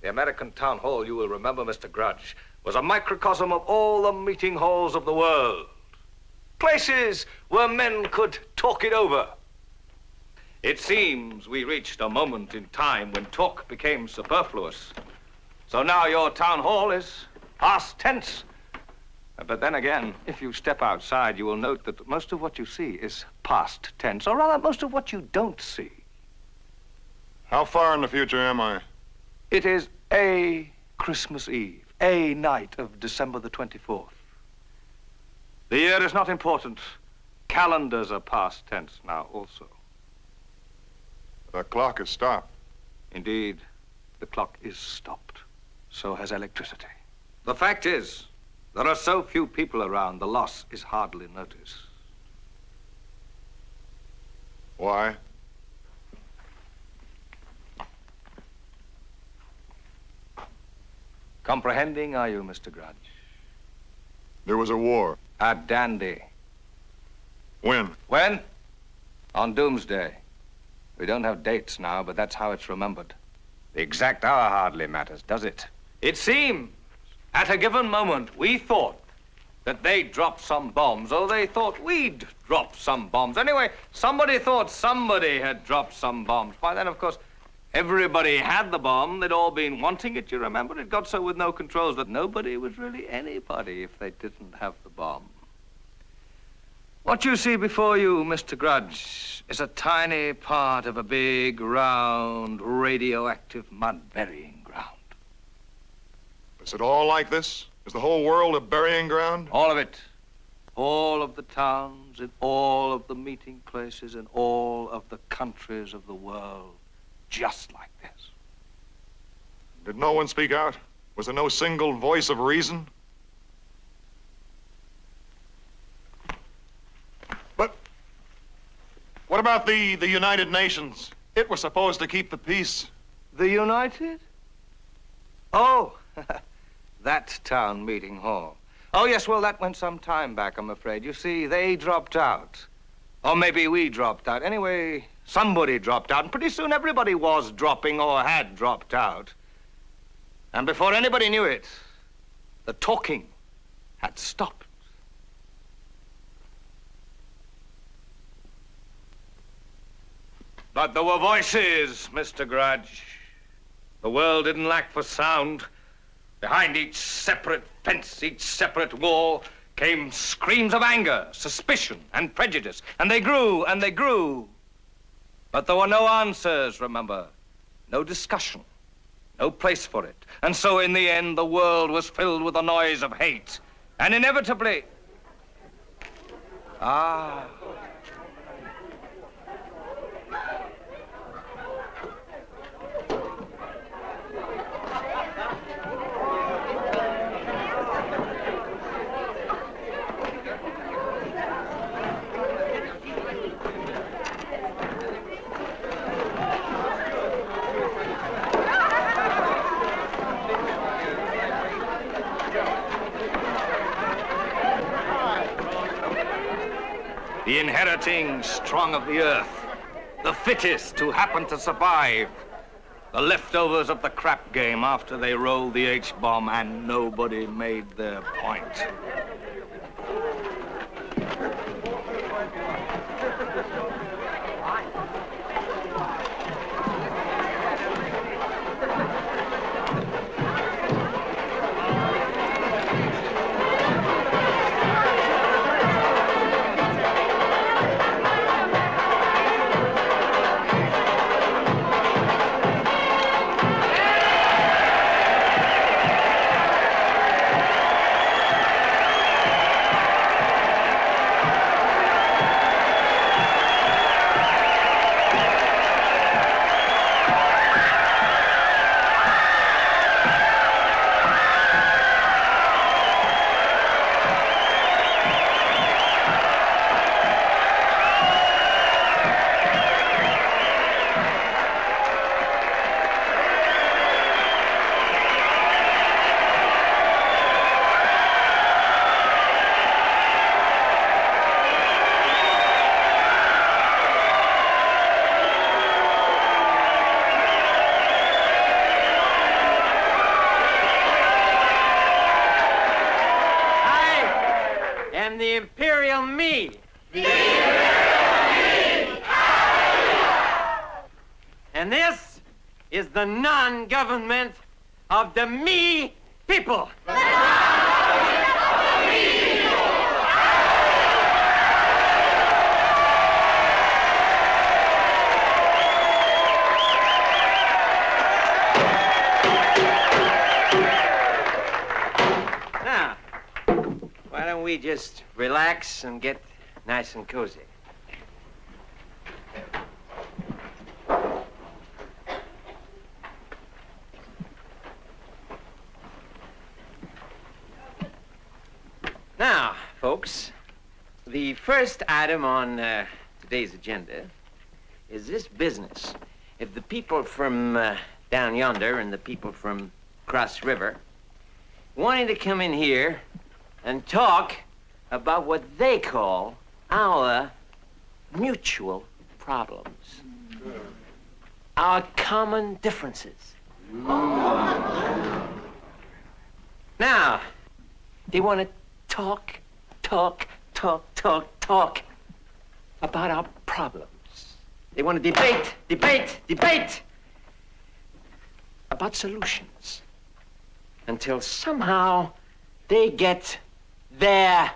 S9: The American Town Hall, you will remember, Mr. Grudge, was a microcosm of all the meeting halls of the world. Places where men could talk it over. It seems we reached a moment in time when talk became superfluous. So now your town hall is past tense. But then again, if you step outside, you will note that most of what you see is past tense, or rather, most of what you don't see.
S2: How far in the future am I?
S9: It is a Christmas Eve, a night of December the 24th. The year is not important. Calendars are past tense now also.
S2: The clock has stopped.
S9: Indeed, the clock is stopped. So has electricity. The fact is, there are so few people around, the loss is hardly noticed.
S2: Why?
S9: Comprehending, are you, Mr. Grudge?
S2: There was a war.
S9: At Dandy.
S2: When?
S9: When? On Doomsday. We don't have dates now, but that's how it's remembered. The exact hour hardly matters, does it? It seems, at a given moment, we thought that they'd drop some bombs, or they thought we'd drop some bombs. Anyway, somebody thought somebody had dropped some bombs. By then, of course, everybody had the bomb. They'd all been wanting it, you remember? It got so with no controls that nobody was really anybody if they didn't have the bomb. What you see before you, Mr. Grudge, is a tiny part of a big, round, radioactive mud-burying ground.
S2: Is it all like this? Is the whole world a burying ground?
S9: All of it. All of the towns, in all of the meeting places, in all of the countries of the world. Just like this.
S2: Did no one speak out? Was there no single voice of reason? But what about the United Nations? It was supposed to keep the peace.
S9: The United? Oh, that town meeting hall. Oh, yes, well, that went some time back, I'm afraid. You see, they dropped out. Or maybe we dropped out. Anyway, somebody dropped out, and pretty soon everybody was dropping or had dropped out. And before anybody knew it, the talking had stopped. But there were voices, Mr. Grudge. The world didn't lack for sound. Behind each separate fence, each separate wall, came screams of anger, suspicion, and prejudice. And they grew, and they grew. But there were no answers, remember. No discussion. No place for it. And so in the end, the world was filled with the noise of hate. And inevitably... Ah... the inheriting strong of the earth, the fittest who happen to survive, the leftovers of the crap game after they rolled the H-bomb and nobody made their point.
S10: The Imperial Me. The Imperial Me. And this is the non-government of the Me people. Now, why don't we just relax and get nice and cozy? Now, folks, the first item on today's agenda is this business. If the people from down yonder and the people from across river wanted to come in here and talk about what they call our mutual problems, our common differences. Now, they want to talk about our problems. They want to debate about solutions until somehow they get their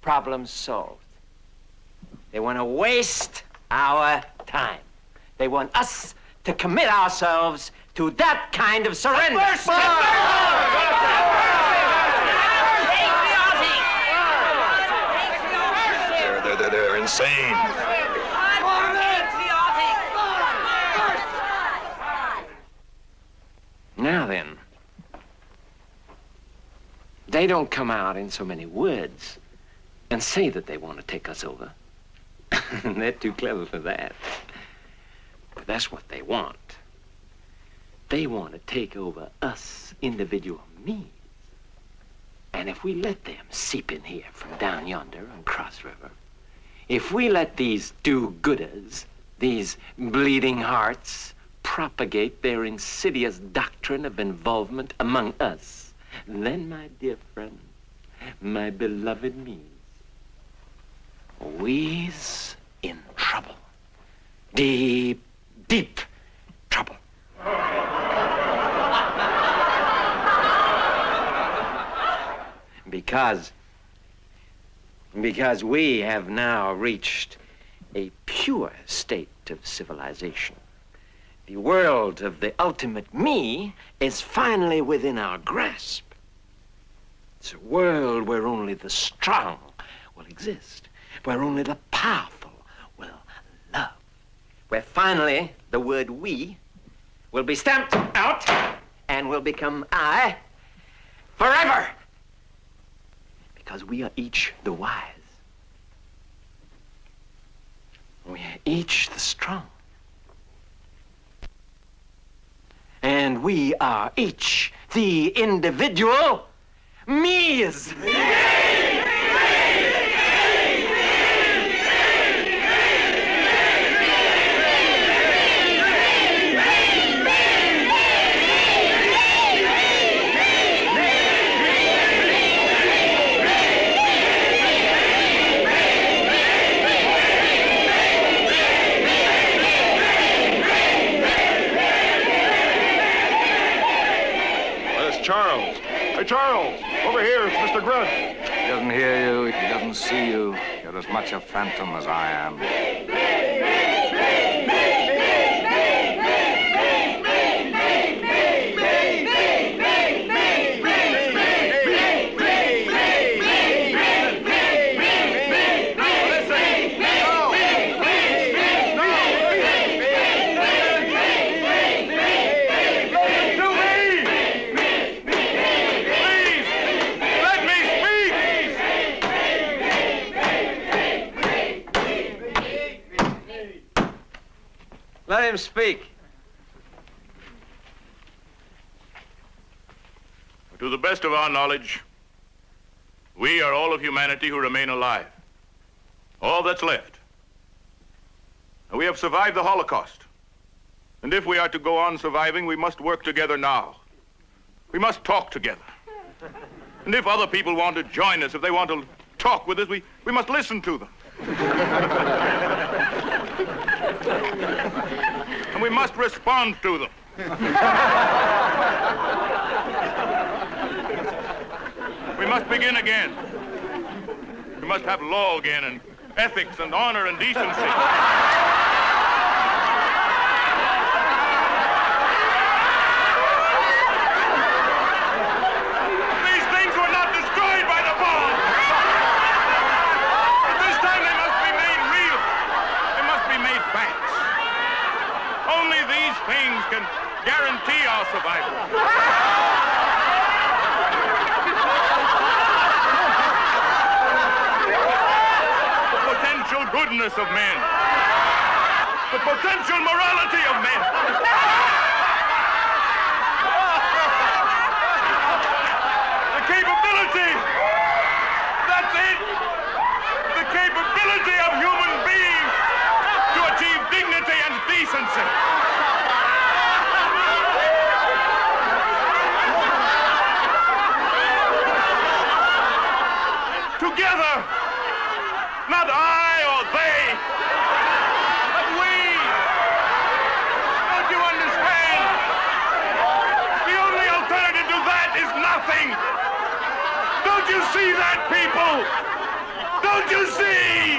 S10: problems solved. They want to waste our time. They want us to commit ourselves to that kind of surrender.
S2: They're insane.
S10: Now then, they don't come out in so many words and say that they want to take us over. They're too clever for that. But that's what they want. They want to take over us individual me's. And if we let them seep in here from down yonder on Cross River, if we let these do-gooders, these bleeding hearts, propagate their insidious doctrine of involvement among us, then, my dear friend, my beloved me's, we's in trouble. Deep, deep trouble. Because we have now reached a pure state of civilization. The world of the ultimate me is finally within our grasp. It's a world where only the strong will exist, where only the powerful will love, where finally the word we will be stamped out and will become I forever. Because we are each the wise. We are each the strong. And we are each the individual me's.
S2: Charles. Hey, Charles, over here, it's Mr. Grudge.
S9: He doesn't hear you, he doesn't see you. You're as much a phantom as I am.
S10: Let him speak.
S11: To the best of our knowledge, we are all of humanity who remain alive. All that's left. We have survived the Holocaust. And if we are to go on surviving, we must work together now. We must talk together. And if other people want to join us, if they want to talk with us, we must listen to them. And we must respond to them. We must begin again. We must have law again, and ethics and honor and decency. These things were not destroyed by the bomb. But this time they must be made real. They must be made facts. Only these things can guarantee our survival. The potential goodness of men. The potential morality of men. The capability. That's it. The capability of human beings to achieve dignity and decency. Together, not I or they, but we. Don't you understand? The only alternative to that is nothing. Don't you see that, people? Don't you see?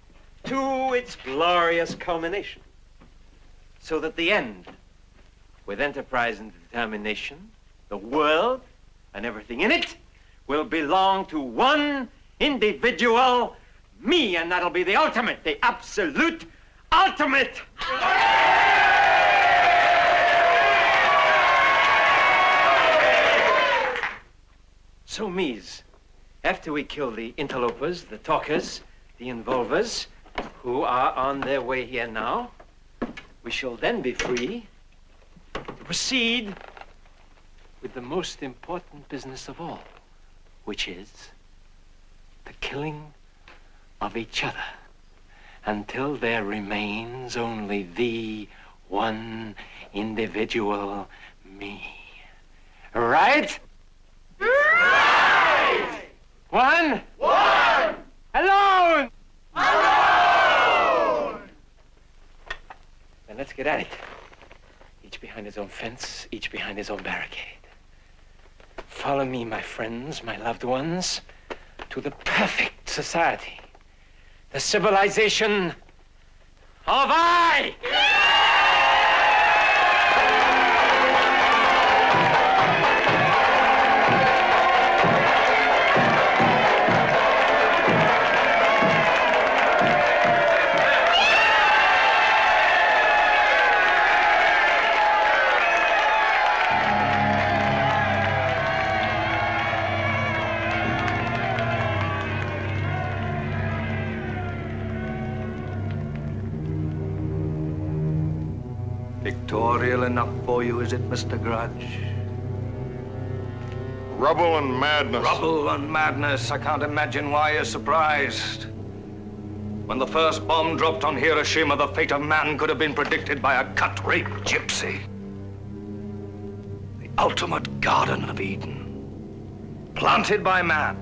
S10: to its glorious culmination. So that the end, with enterprise and determination, the world and everything in it will belong to one individual, me, and that'll be the ultimate, the absolute ultimate. So, Mies, after we kill the interlopers, the talkers, the involvers, who are on their way here now, we shall then be free to proceed with the most important business of all, which is the killing of each other, until there remains only the one individual me. Right?
S12: Right!
S10: One?
S12: One!
S10: Alone!
S12: Alone!
S10: Then let's get at it. Each behind his own fence, each behind his own barricade. Follow me, my friends, my loved ones, to the perfect society, the civilization of I!
S9: Pictorial enough for you, is it, Mr. Grudge?
S2: Rubble and madness.
S9: Rubble and madness. I can't imagine why you're surprised. When the first bomb dropped on Hiroshima, the fate of man could have been predicted by a cut-rate gypsy. The ultimate Garden of Eden. Planted by man,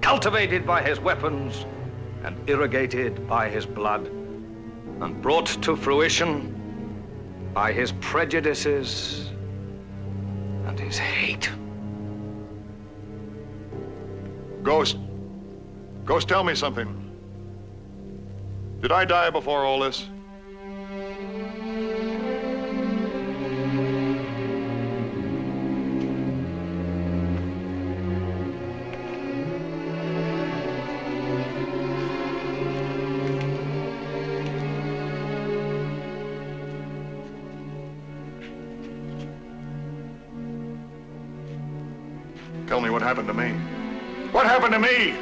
S9: cultivated by his weapons, and irrigated by his blood, and brought to fruition by his prejudices and his hate.
S2: Ghost. Ghost, tell me something. Did I die before all this? Tell me what happened to me. What happened to me?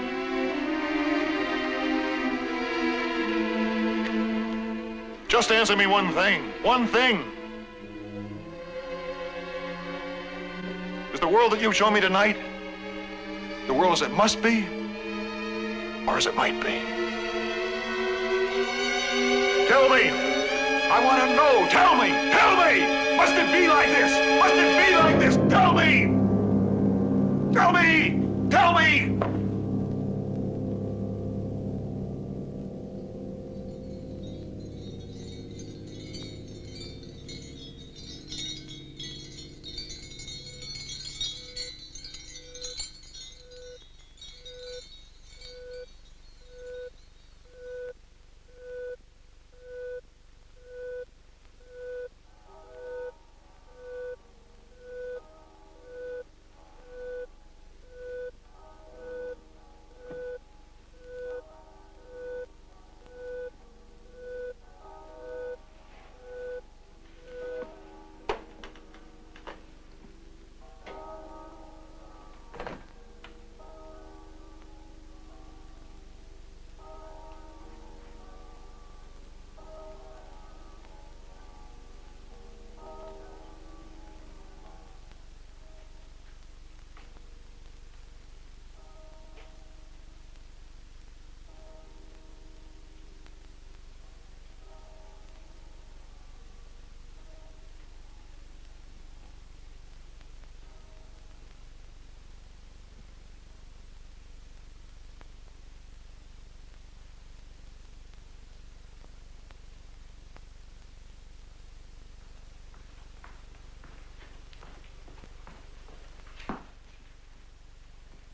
S2: Just answer me one thing. One thing. Is the world that you show me tonight the world as it must be, or as it might be? Tell me. I want to know. Tell me. Tell me. Must it be like this? Must it be like this? Tell me. Tell me! Tell me!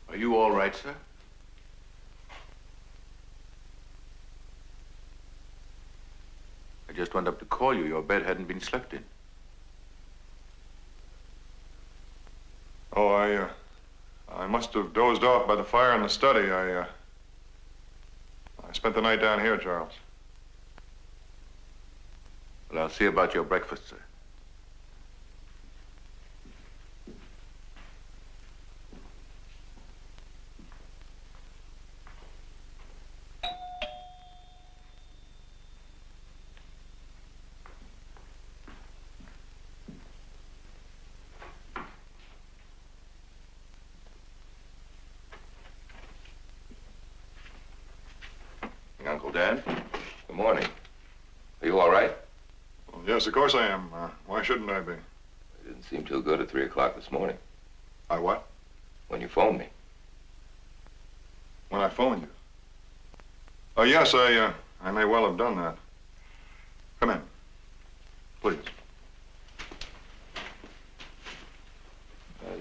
S11: Are you all right, sir? just went up to call you. Your bed hadn't been slept in.
S2: Oh, I must have dozed off by the fire in the study. I spent the night down here, Charles.
S11: Well, I'll see about your breakfast, sir.
S1: Uncle Dan, good morning. Are you all right?
S2: Well, yes, of course I am. Why shouldn't I be?
S1: You didn't seem too good at 3 o'clock this morning.
S2: I what?
S1: When you phoned me.
S2: When I phoned you? Oh, yes, I may well have done that. Come in, please.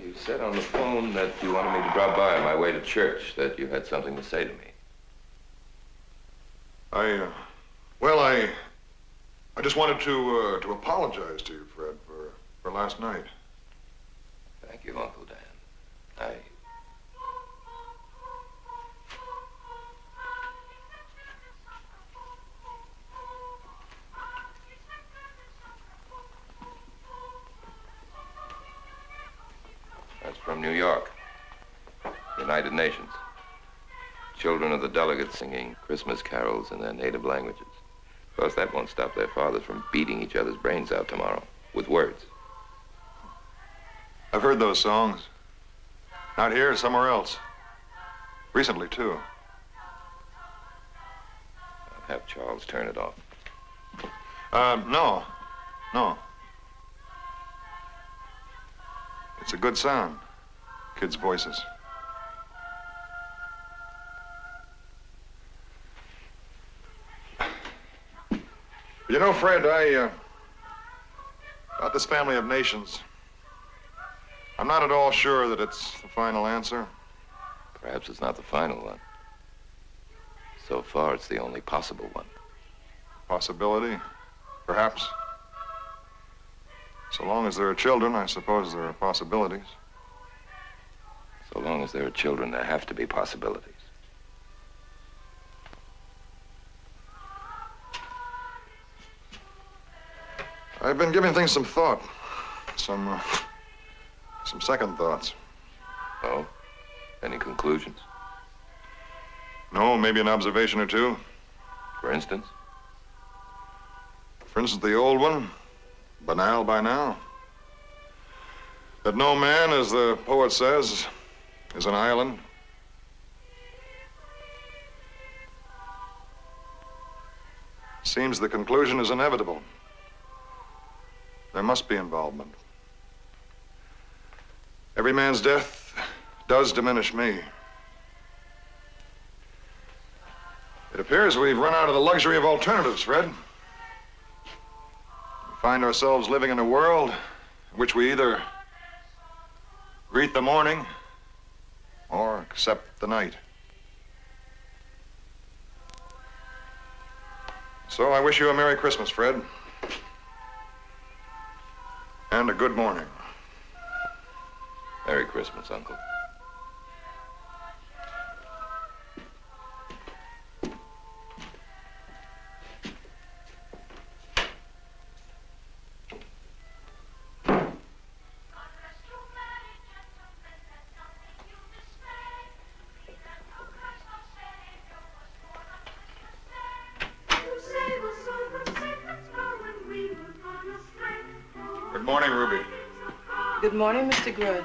S1: You said on the phone that you wanted me to drop by on my way to church, that you had something to say to me.
S2: I just wanted to apologize to you, Fred, for last night.
S1: Thank you, Uncle Dan. That's from New York. United Nations. Children of the delegates singing Christmas carols in their native languages. Of course, that won't stop their fathers from beating each other's brains out tomorrow with words.
S2: I've heard those songs. Not here, somewhere else. Recently, too.
S1: I'll have Charles turn it off.
S2: No. It's a good sound. Kids' voices. You know, Fred, about this family of nations, I'm not at all sure that it's the final answer.
S1: Perhaps it's not the final one. So far, it's the only possible one.
S2: Possibility, perhaps. So long as there are children, I suppose there are possibilities.
S1: So long as there are children, there have to be possibilities.
S2: I've been giving things some thought. Some second thoughts.
S1: Oh? Any conclusions?
S2: No, maybe an observation or two.
S1: For instance?
S2: For instance, the old one, banal by now. That no man, as the poet says, is an island. Seems the conclusion is inevitable. There must be involvement. Every man's death does diminish me. It appears we've run out of the luxury of alternatives, Fred. We find ourselves living in a world in which we either greet the morning or accept the night. So I wish you a Merry Christmas, Fred. And a good morning.
S1: Merry Christmas, Uncle.
S2: Good morning, Ruby.
S13: Good morning, Mr. Grudge.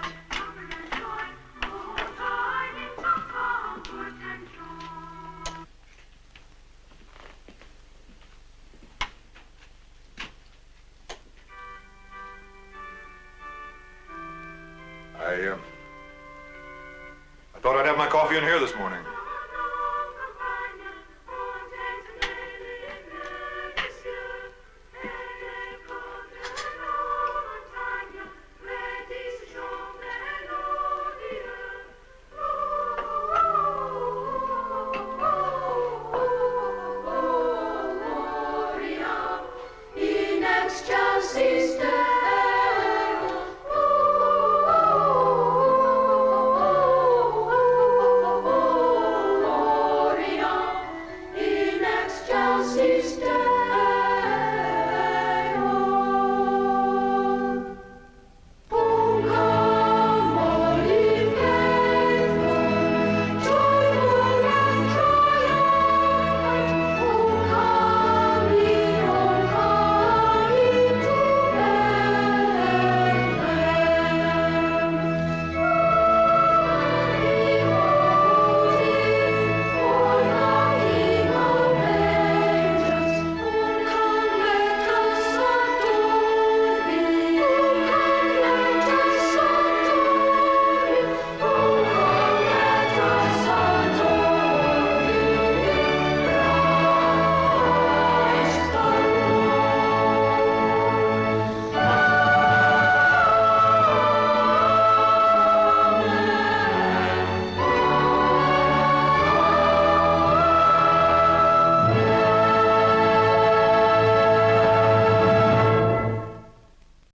S2: I thought I'd have my coffee in here this morning.